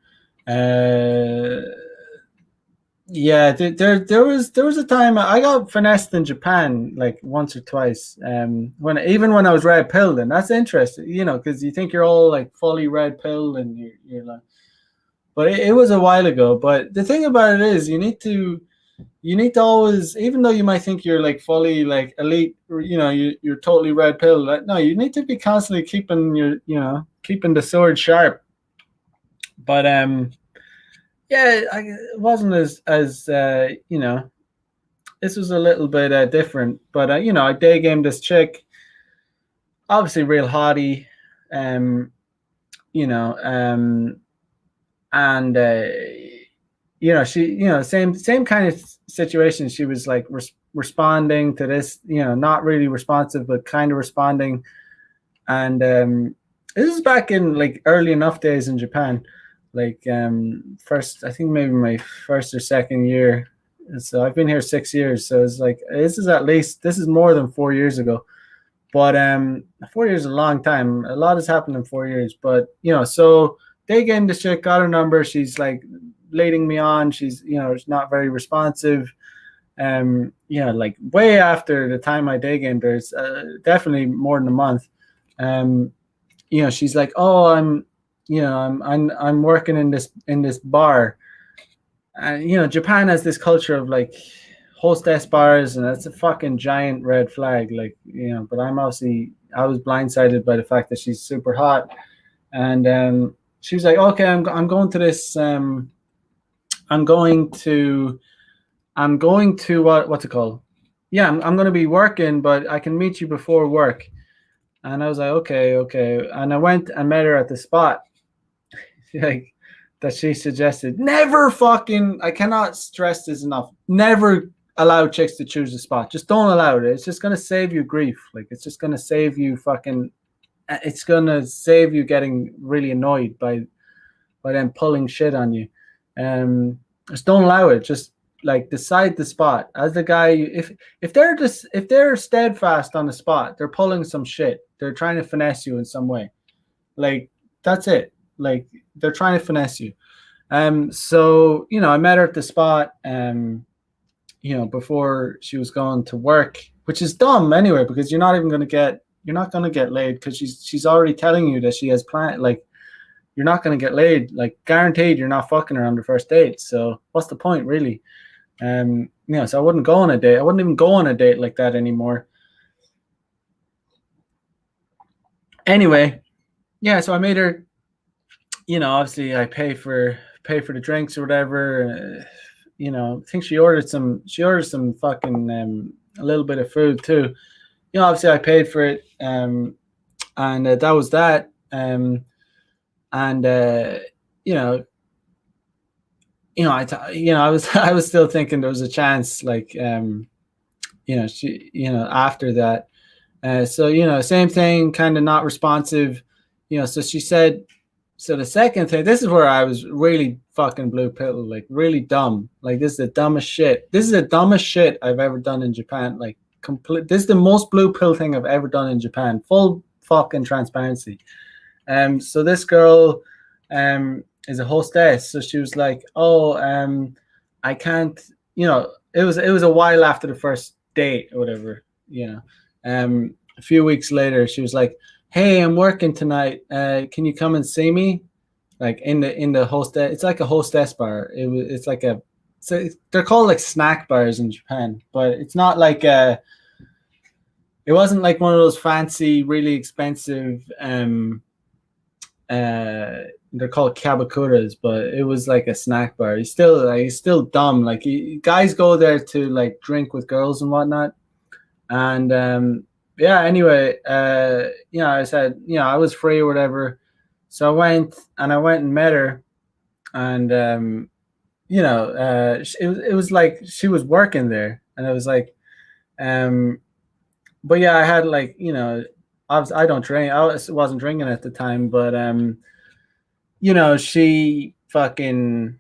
Yeah, there was a time I got finessed in Japan like once or twice. When I was red pilled, and that's interesting, you know, because you think you're all like fully red pilled and you're like, but it was a while ago. But the thing about it is, you need to always, even though you might think you're like fully like elite, you know, you're totally red pill. Like, no, you need to be constantly keeping keeping the sword sharp. But yeah, it wasn't as you know, this was a little bit different. But you know, I day gamed this chick, obviously real hottie, you know, and you know, she, you know, same kind of situation. She was like responding to this, you know, not really responsive, but kind of responding. And this is back in like early enough days in Japan, like first, I think maybe my first or second year. So I've been here 6 years. So it's like, this is more than 4 years ago. But 4 years is a long time. A lot has happened in 4 years. But, you know, so they gamed this chick, got her number. She's like leading me on. She's, you know, not very responsive. Yeah, like way after the time I day gamed her, it's definitely more than a month. You know, she's like, oh, I'm working in this bar. And, you know, Japan has this culture of like hostess bars, and that's a fucking giant red flag. Like, you know, but I was blindsided by the fact that she's super hot. And she was like, okay, I'm going to this, I'm going to what's it called? Yeah, I'm going to be working, but I can meet you before work. And I was like, okay. And I went and met her at the spot, like that she suggested. Never fucking, I cannot stress this enough. Never allow chicks to choose a spot. Just don't allow it. It's just going to save you grief. Like, it's just going to save you it's going to save you getting really annoyed by them pulling shit on you. Just don't allow it. Just like decide the spot as the guy. If they're steadfast on the spot, they're pulling some shit. They're trying to finesse you in some way. Like, that's it. Like, they're trying to finesse you. So, you know, I met her at the spot, you know, before she was going to work, which is dumb anyway, because you're not going to get laid, because she's already telling you that she has planned. Like, you're not going to get laid, like guaranteed. You're not fucking her on the first date. So what's the point, really? You know, so I wouldn't go on a date. I wouldn't even go on a date like that anymore. Anyway, yeah, so I made her, you know, obviously I pay for the drinks or whatever. You know, I think she ordered some fucking a little bit of food too. Obviously I paid for it, and that was that. And I was I was still thinking there was a chance, like, she, after that. So same thing, kind of not responsive. So she said. So the second thing, this is where I was really fucking blue pill, like really dumb. Like, this is the dumbest shit. This is the dumbest shit I've ever done in Japan. Like, complete. This is the most blue pill thing I've ever done in Japan. Full fucking transparency. So this girl, is a hostess. So she was like, "Oh, I can't." It was a while after the first date or whatever. A few weeks later, she was like, "Hey, I'm working tonight. Can you come and see me?" Like, in the hostess. It's like a hostess bar. It's like a. So they're called like snack bars in Japan, but it's not like a. It wasn't like one of those fancy, really expensive. They're called kabakuras, but it was like a snack bar. He's still dumb. Like, guys go there to like drink with girls and whatnot, and yeah. Anyway, I said, I was free or whatever, so I went and met her, and it was like she was working there, and it was like, but yeah, I had like, obviously I don't drink. I wasn't drinking at the time, but she fucking,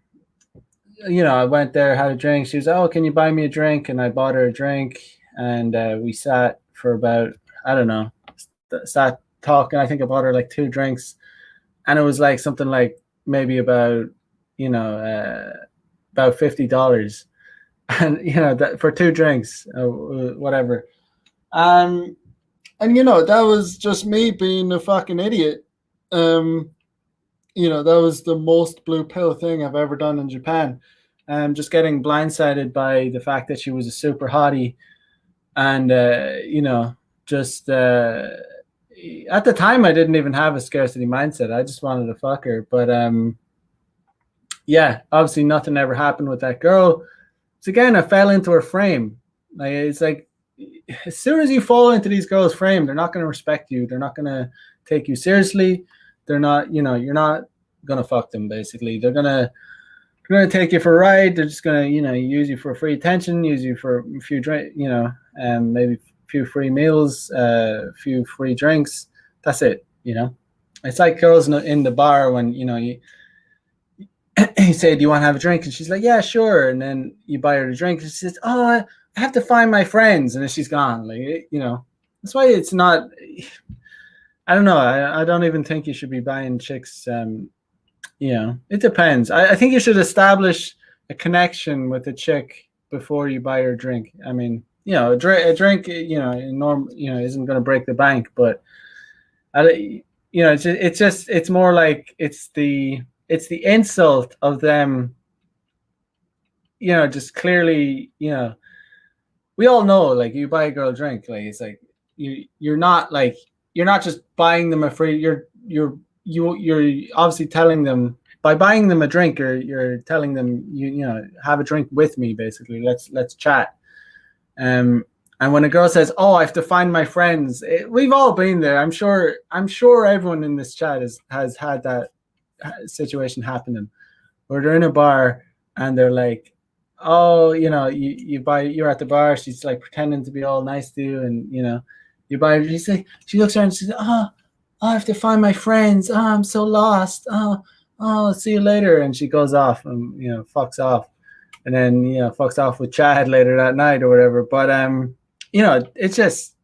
I went there, had a drink. She was, "Oh, can you buy me a drink?" And I bought her a drink, and we sat for about, I don't know, sat talking. I think I bought her like 2 drinks, and it was like something like maybe about, about $50, and that for 2 drinks, whatever. And that was just me being a fucking idiot. That was the most blue pill thing I've ever done in Japan. Just getting blindsided by the fact that she was a super hottie, and just at the time I didn't even have a scarcity mindset. I just wanted to fuck her, but yeah, obviously nothing ever happened with that girl. So again, I fell into her frame. Like, it's like, as soon as you fall into these girls' frame, they're not going to respect you. They're not going to take you seriously. They're not, you're not going to fuck them, basically. They're going to take you for a ride. They're just going to, use you for free attention, use you for a few drink, maybe a few free meals, a few free drinks. That's it, It's like girls in the bar when, you say, "Do you want to have a drink?" And she's like, "Yeah, sure." And then you buy her a drink, and she says, "Oh, I have to find my friends," and then she's gone. Like, that's why it's not. I don't know. I don't even think you should be buying chicks. It depends. I think you should establish a connection with a chick before you buy her a drink. I mean, a drink, isn't going to break the bank, but it's more like it's the insult of them, just clearly, we all know, like, you buy a girl a drink, like, it's like you're not just buying them a free, you're obviously telling them, by buying them a drink, you're telling them, have a drink with me, basically. Let's chat. And when a girl says, "Oh, I have to find my friends," we've all been there. I'm sure everyone in this chat has had that situation happen, where they're in a bar and they're like, "Oh, you're at the bar." She's like pretending to be all nice to you, and you buy her. She looks around and she says, "Oh, I have to find my friends. Oh, I'm so lost. Oh, see you later." And she goes off and fucks off, and then fucks off with Chad later that night or whatever. But it's just,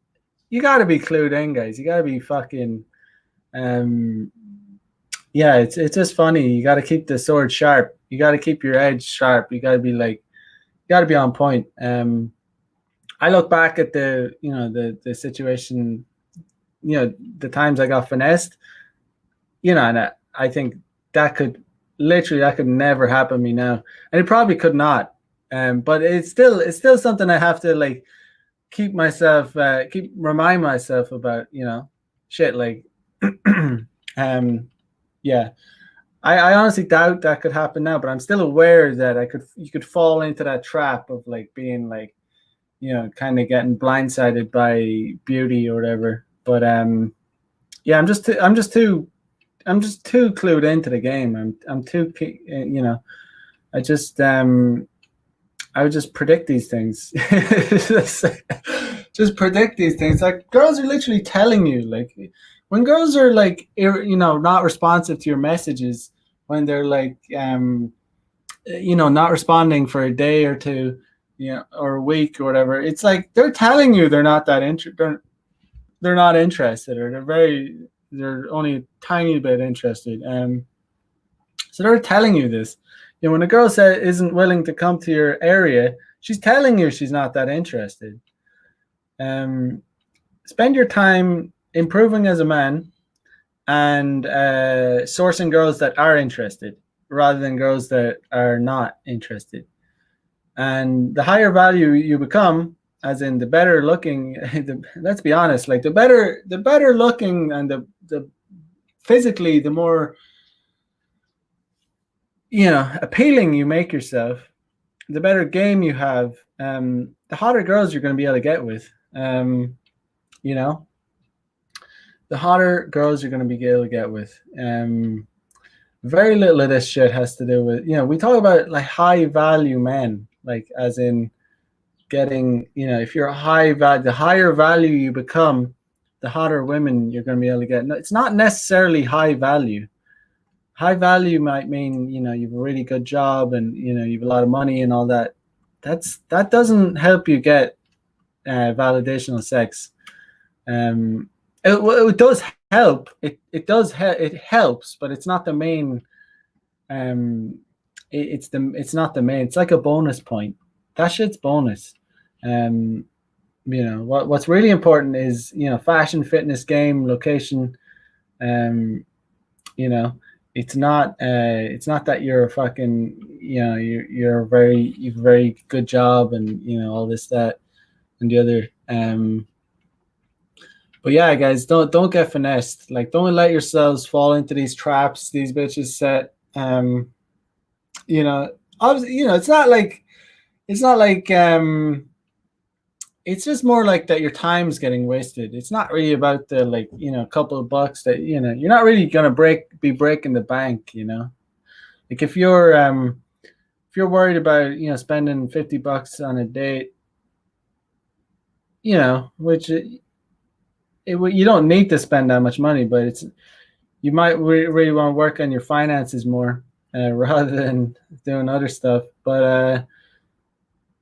you got to be clued in, guys. You got to be fucking. Yeah, it's just funny. You got to keep the sword sharp. You got to keep your edge sharp. You got to be like, you got to be on point. I look back at the situation, the times I got finessed, and I think that could never happen to me now, and it probably could not. But it's still something I have to like keep remind myself about, shit, like, yeah. I honestly doubt that could happen now, but I'm still aware that you could fall into that trap of like being like, kind of getting blindsided by beauty or whatever. But yeah, I'm just too clued into the game. I'm too, I would just predict these things. Just predict these things. Like, girls are literally telling you, like, when girls are like, not responsive to your messages, when they're like, not responding for a day or two, or a week or whatever, it's like they're telling you they're not that they're not interested, or they're only a tiny bit interested. So they're telling you this. When a girl isn't willing to come to your area, she's telling you she's not that interested. Spend your time improving as a man and sourcing girls that are interested rather than girls that are not interested. And the higher value you become, as in the better looking, let's be honest, like the better looking and the physically, the more appealing you make yourself, the better game you have, the hotter girls you're going to be able to get with. The hotter girls you're going to be able to get with. Very little of this shit has to do with, we talk about like high value men, like as in getting, if you're a high value, the higher value you become, the hotter women you're going to be able to get. No, it's not necessarily high value. High value might mean, you have a really good job and, you have a lot of money and all that. That doesn't help you get validational sex. It does help. It helps, but it's not the main. It's not the main. It's like a bonus point. That shit's bonus. What's really important is, fashion, fitness, game, location. It's not that you're a fucking, you're a very good job and, all this, that, and the other. But yeah, guys, don't get finessed. Like, don't let yourselves fall into these traps these bitches set. Obviously, it's not like it's just more like that your time's getting wasted. It's not really about the, like, couple of bucks that, you're not really gonna be breaking the bank. Like if you're worried about, spending $50 on a date, which you don't need to spend that much money, but you might really want to work on your finances more rather than doing other stuff. But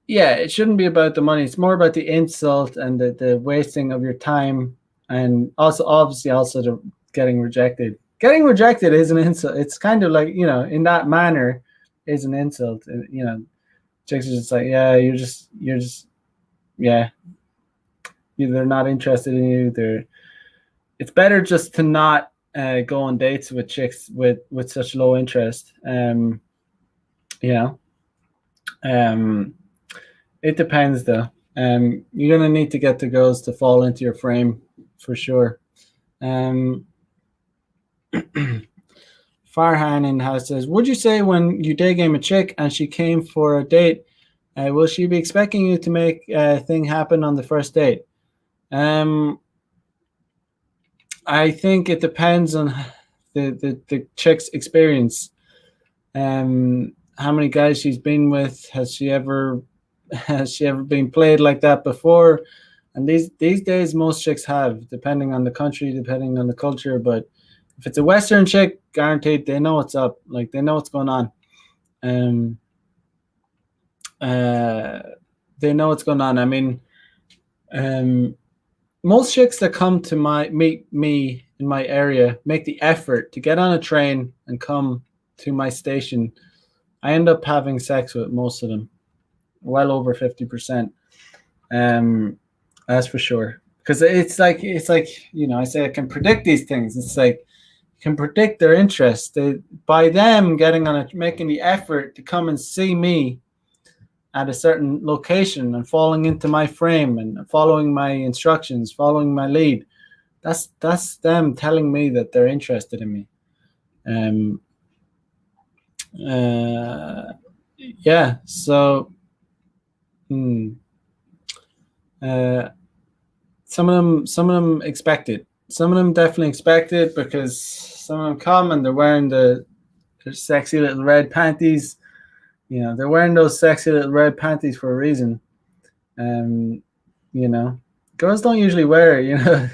yeah, it shouldn't be about the money. It's more about the insult and the wasting of your time, and also obviously also the getting rejected. Getting rejected is an insult. It's kind of like, in that manner is an insult. Chicks are just like, yeah, you're just yeah. They're not interested in you. It's better just to not go on dates with chicks with such low interest. It depends though. You're gonna need to get the girls to fall into your frame for sure. Farhan in house says, would you say when you day game a chick and she came for a date, will she be expecting you to make a thing happen on the first date? I think it depends on the chick's experience. How many guys she's been with? Has she ever been played like that before? And these days, most chicks have, depending on the country, depending on the culture. But if it's a Western chick, guaranteed they know what's up. Like, they know what's going on. They know what's going on. I mean, most chicks that come to meet me in my area make the effort to get on a train and come to my station. I end up having sex with most of them, well over 50%. That's for sure. Because it's like I say I can predict these things. It's like you can predict their interest. By them making the effort to come and see me at a certain location and falling into my frame and following my instructions, following my lead. That's them telling me that they're interested in me. Yeah. So, Some of them expect it. Some of them definitely expect it because some of them come and they're wearing their sexy little red panties. You know, they're wearing those sexy little red panties for a reason. You know, girls don't usually wear it, you know.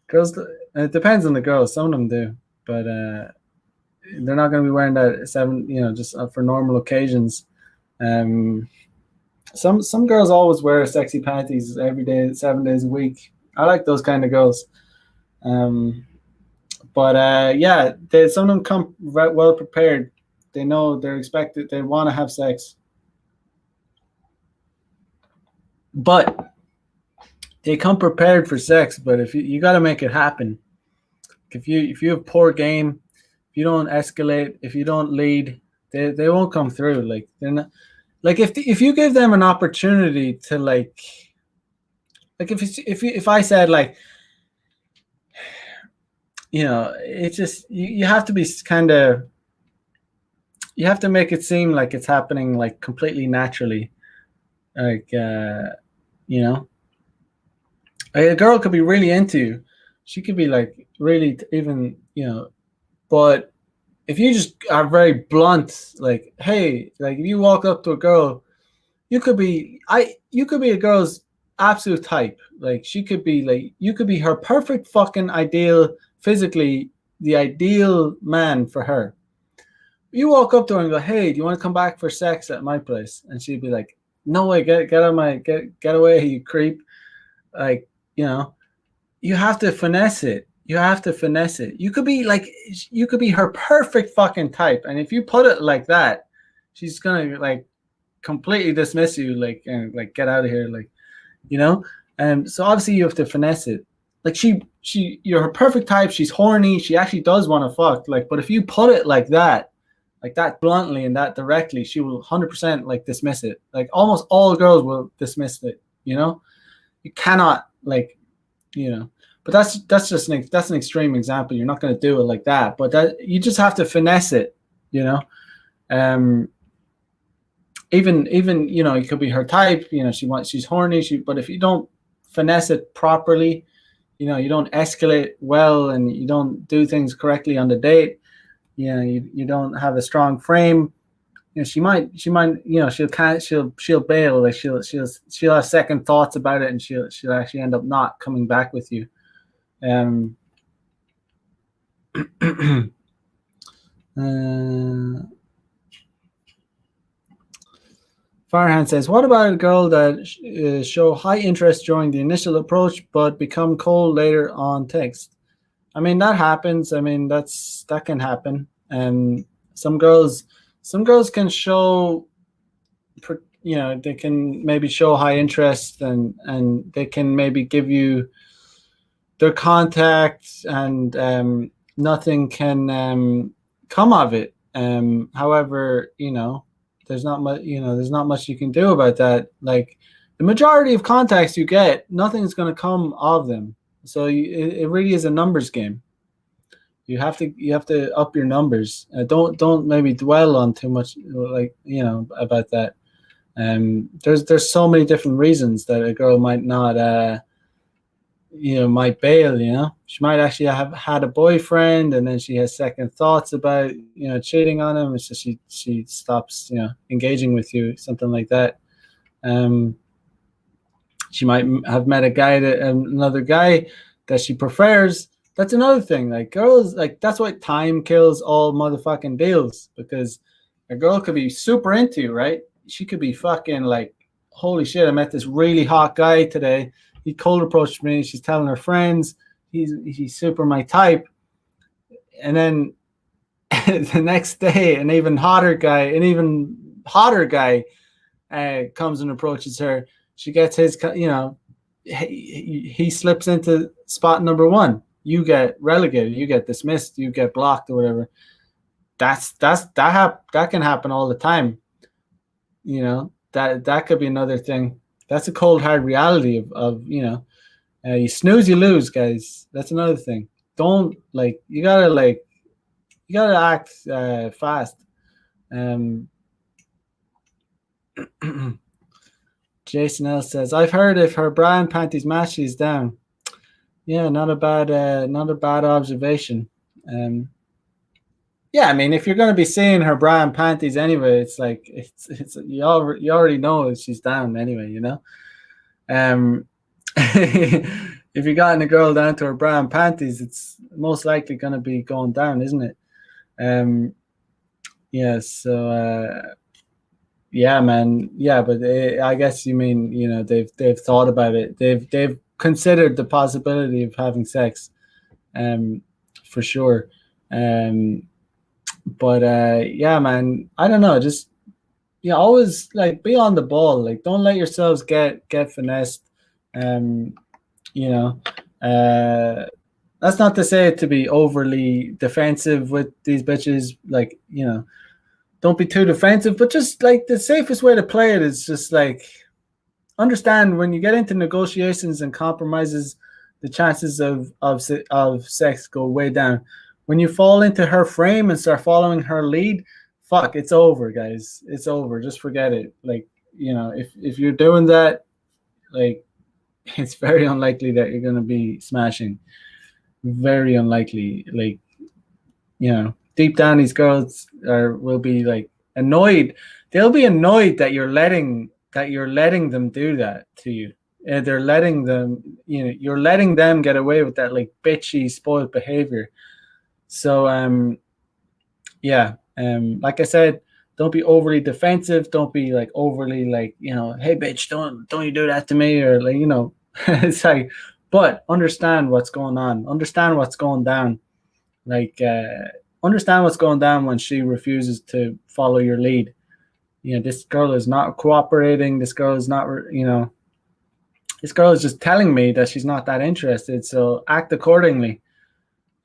Girls, it depends on the girls. Some of them do, but they're not going to be wearing that just for normal occasions. Some girls always wear sexy panties every day, 7 days a week. I like those kind of girls. But some of them come well prepared. They know they're expected. They want to have sex, but they come prepared for sex. But if you got to make it happen. If you have poor game, if you don't escalate, if you don't lead, they won't come through. Like they're not. Like if you give them an opportunity to like if I said like, you know, it's just you have to be kind of, you have to make it seem like it's happening like completely naturally. Like you know, like a girl could be really into you. She could be like really even, you know, but if you just are very blunt, like, hey, like if you walk up to a girl, you could be a girl's absolute type. Like she could be like, you could be her perfect fucking ideal, physically the ideal man for her. You walk up to her and go, hey, do you want to come back for sex at my place? And she'd be like, no way, get out of my get away, you creep. Like, you know, you have to finesse it. You have to finesse it. You could be her perfect fucking type. And if you put it like that, she's gonna like completely dismiss you, like, and like get out of here, like, you know. And so obviously you have to finesse it. Like you're her perfect type. She's horny. She actually does want to fuck. Like, but if you put it like that bluntly and that directly, she will 100% like dismiss it. Like almost all girls will dismiss it. You know, you cannot like, you know. But that's just that's an extreme example. You're not going to do it like that. But that you just have to finesse it. You know. Even you know, it could be her type. You know, she's horny. But if you don't finesse it properly, you know, you don't escalate well, and you don't do things correctly on the date. You know, you don't have a strong frame. You know, she might, you know, she'll bail. Like she'll have second thoughts about it, and she'll actually end up not coming back with you. Farhan says, what about a girl that show high interest during the initial approach but become cold later on text? I mean, that happens. I mean, that can happen. And some girls can show, you know, they can maybe show high interest and they can maybe give you their contact, and nothing can come of it. However, you know, there's not much you can do about that. Like the majority of contacts you get, nothing's going to come of them. So it really is a numbers game. You have to up your numbers. Don't maybe dwell on too much, like, you know, about that. There's so many different reasons that a girl might not you know, might bail. You know, she might actually have had a boyfriend, and then she has second thoughts about, you know, cheating on him, and so she stops, you know, engaging with you, something like that. She might have met another guy that she prefers. That's another thing. Like girls, like that's why time kills all motherfucking deals, because a girl could be super into you, right? She could be fucking like, holy shit, I met this really hot guy today. He cold approached me. She's telling her friends he's super my type. And then the next day, an even hotter guy comes and approaches her. She gets his, you know, he slips into spot number one. You get relegated. You get dismissed. You get blocked or whatever. That can happen all the time. You know, that could be another thing. That's a cold hard reality of you know, you snooze you lose, guys. That's another thing. Don't you gotta act fast. Jason L says, I've heard if her bra and panties match, she's down. Yeah, not a bad observation. Yeah, I mean, if you're gonna be seeing her bra and panties anyway, it's like it's you already know she's down anyway, you know. If you gotten a girl down to her bra and panties, it's most likely gonna be going down, isn't it? Yeah. So yeah, man. Yeah, but I guess you mean, you know, they've thought about it. They've considered the possibility of having sex, for sure. But yeah, man, I don't know. Just always like be on the ball. Like, don't let yourselves get finessed. You know, that's not to say to be overly defensive with these bitches. Like, you know, don't be too defensive. But just like the safest way to play it is just like understand when you get into negotiations and compromises, the chances of sex go way down. When you fall into her frame and start following her lead, fuck, it's over, guys. It's over. Just forget it. Like, you know, if you're doing that, like, it's very unlikely that you're going to be smashing. Very unlikely. Like, you know, deep down, these girls will be like annoyed. They'll be annoyed that you're letting them do that to you. They're letting them, you know, you're letting them get away with that like bitchy, spoiled behavior. So yeah, like I said, don't be overly defensive. Don't be like overly like, you know, hey bitch, don't you do that to me, or like, you know, it's like, but understand what's going on. Understand what's going down. Like understand what's going down when she refuses to follow your lead. You know, this girl is not cooperating. This girl is not, you know, this girl is just telling me that she's not that interested. So act accordingly.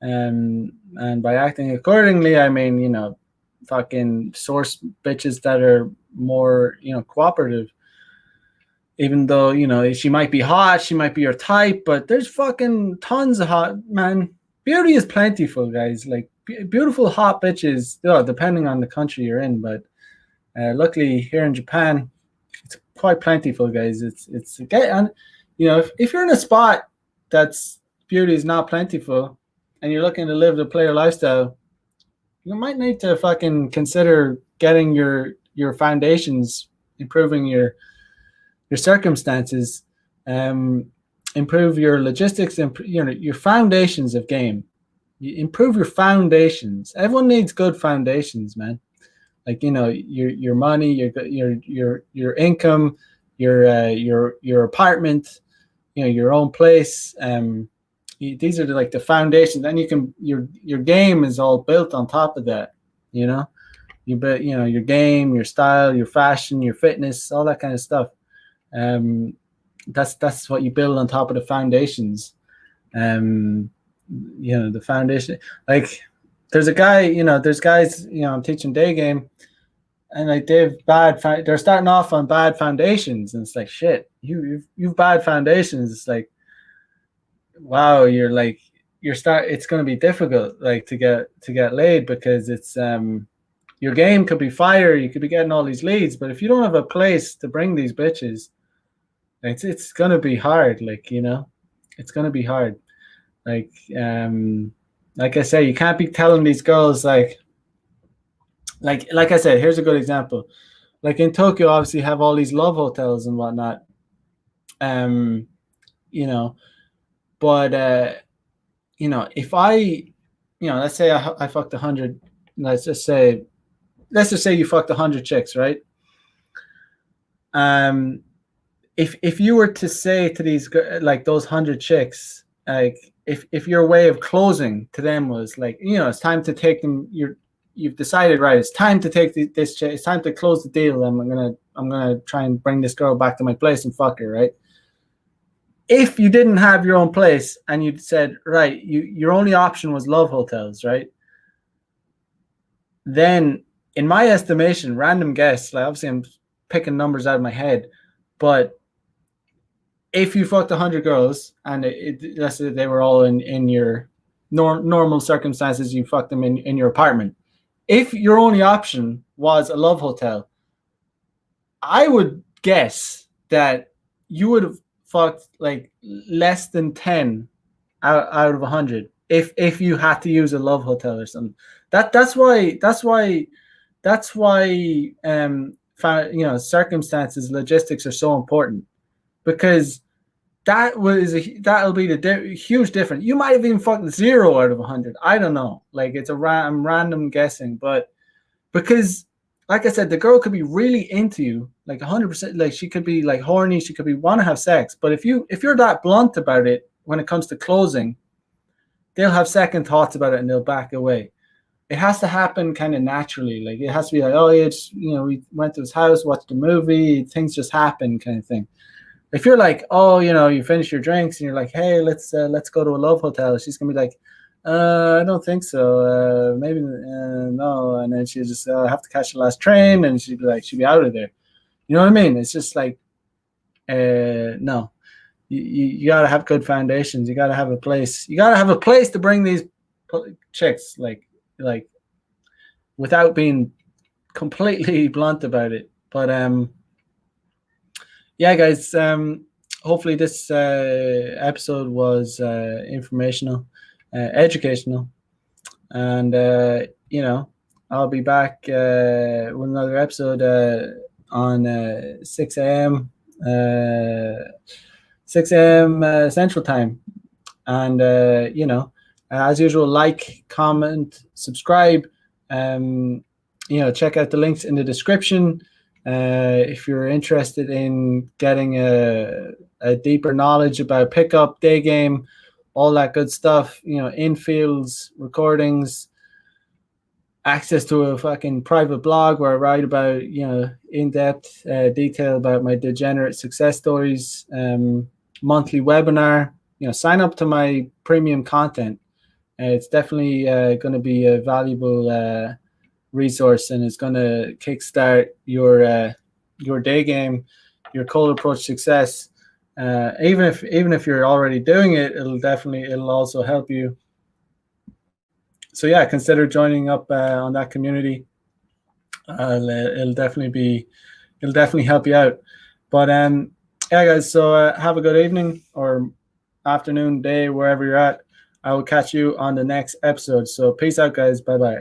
And by acting accordingly, I mean, you know, fucking source bitches that are more, you know, cooperative. Even though, you know, she might be hot, she might be your type, but there's fucking tons of hot, man. Beauty is plentiful, guys. Like beautiful hot bitches, depending on the country you're in. But luckily here in Japan, it's quite plentiful, guys. It's okay. And you know, if you're in a spot that's beauty is not plentiful, and you're looking to live the player lifestyle, you might need to fucking consider getting your foundations, improving your circumstances, improve your logistics, you know, your foundations of game. You improve your foundations. Everyone needs good foundations, man. Like, you know, your money, your income, your apartment, you know, your own place. These are like the foundations. Then you can your game is all built on top of that. You know, you bet, you know, your game, your style, your fashion, your fitness, all that kind of stuff. That's what you build on top of the foundations. You know, the foundation. Like, there's a guy, you know, there's guys, you know, I'm teaching day game, and like they're starting off on bad foundations, and it's like, shit, you've bad foundations. It's like, wow, it's going to be difficult, like to get laid, because it's your game could be fire, you could be getting all these leads, but if you don't have a place to bring these bitches, it's going to be hard. Like, you know, it's going to be hard. Like I say, you can't be telling these girls like I said, here's a good example. Like in Tokyo, obviously have all these love hotels and whatnot. You know, but you know, if I, you know, let's say I fucked 100. Let's just say you fucked 100 chicks, right? If you were to say to these, like those 100 chicks, like if your way of closing to them was like, you know, it's time to take them, you've decided, right, it's time to take this chick, it's time to close the deal, and I'm gonna try and bring this girl back to my place and fuck her, right? If you didn't have your own place and you said, right, your only option was love hotels, right? Then, in my estimation, random guess, like obviously I'm picking numbers out of my head, but if you fucked 100 girls and let's say they were all in your normal circumstances, you fucked them in your apartment. If your only option was a love hotel, I would guess that you would have fucked like less than 10 out of 100 if you had to use a love hotel or something. That's why circumstances, logistics are so important, because that'll be the huge difference. You might have even fucked 0 out of 100. I don't know. Like, it's I'm random guessing, but because, like I said, the girl could be really into you, like 100%. Like, she could be like horny, she could be want to have sex. But if you're that blunt about it when it comes to closing, they'll have second thoughts about it and they'll back away. It has to happen kind of naturally. Like, it has to be like, oh, it's, we went to his house, watched a movie, things just happen, kind of thing. If you're like, oh, you finish your drinks and you're like, hey, let's go to a love hotel, she's gonna be like, I don't think so. Maybe no. And then she'll just have to catch the last train, and she'll be out of there. You know what I mean? It's just like, no. You gotta have good foundations. You gotta have a place. You gotta have a place to bring these chicks, like without being completely blunt about it. But yeah, guys. Hopefully this episode was informational, educational, and I'll be back with another episode on 6 a.m. 6 a.m. Central Time. And, as usual, like, comment, subscribe. Check out the links in the description. If you're interested in getting a deeper knowledge about pickup, day game, all that good stuff, infields, recordings, access to a fucking private blog where I write about, in-depth detail about my degenerate success stories, monthly webinar, sign up to my premium content. It's definitely going to be a valuable resource, and it's going to kickstart your day game, your cold approach success. Even if you're already doing it, it'll also help you. So yeah, consider joining up on that community. It'll definitely help you out. But yeah, guys. So have a good evening or afternoon, day, wherever you're at. I will catch you on the next episode. So peace out, guys. Bye bye.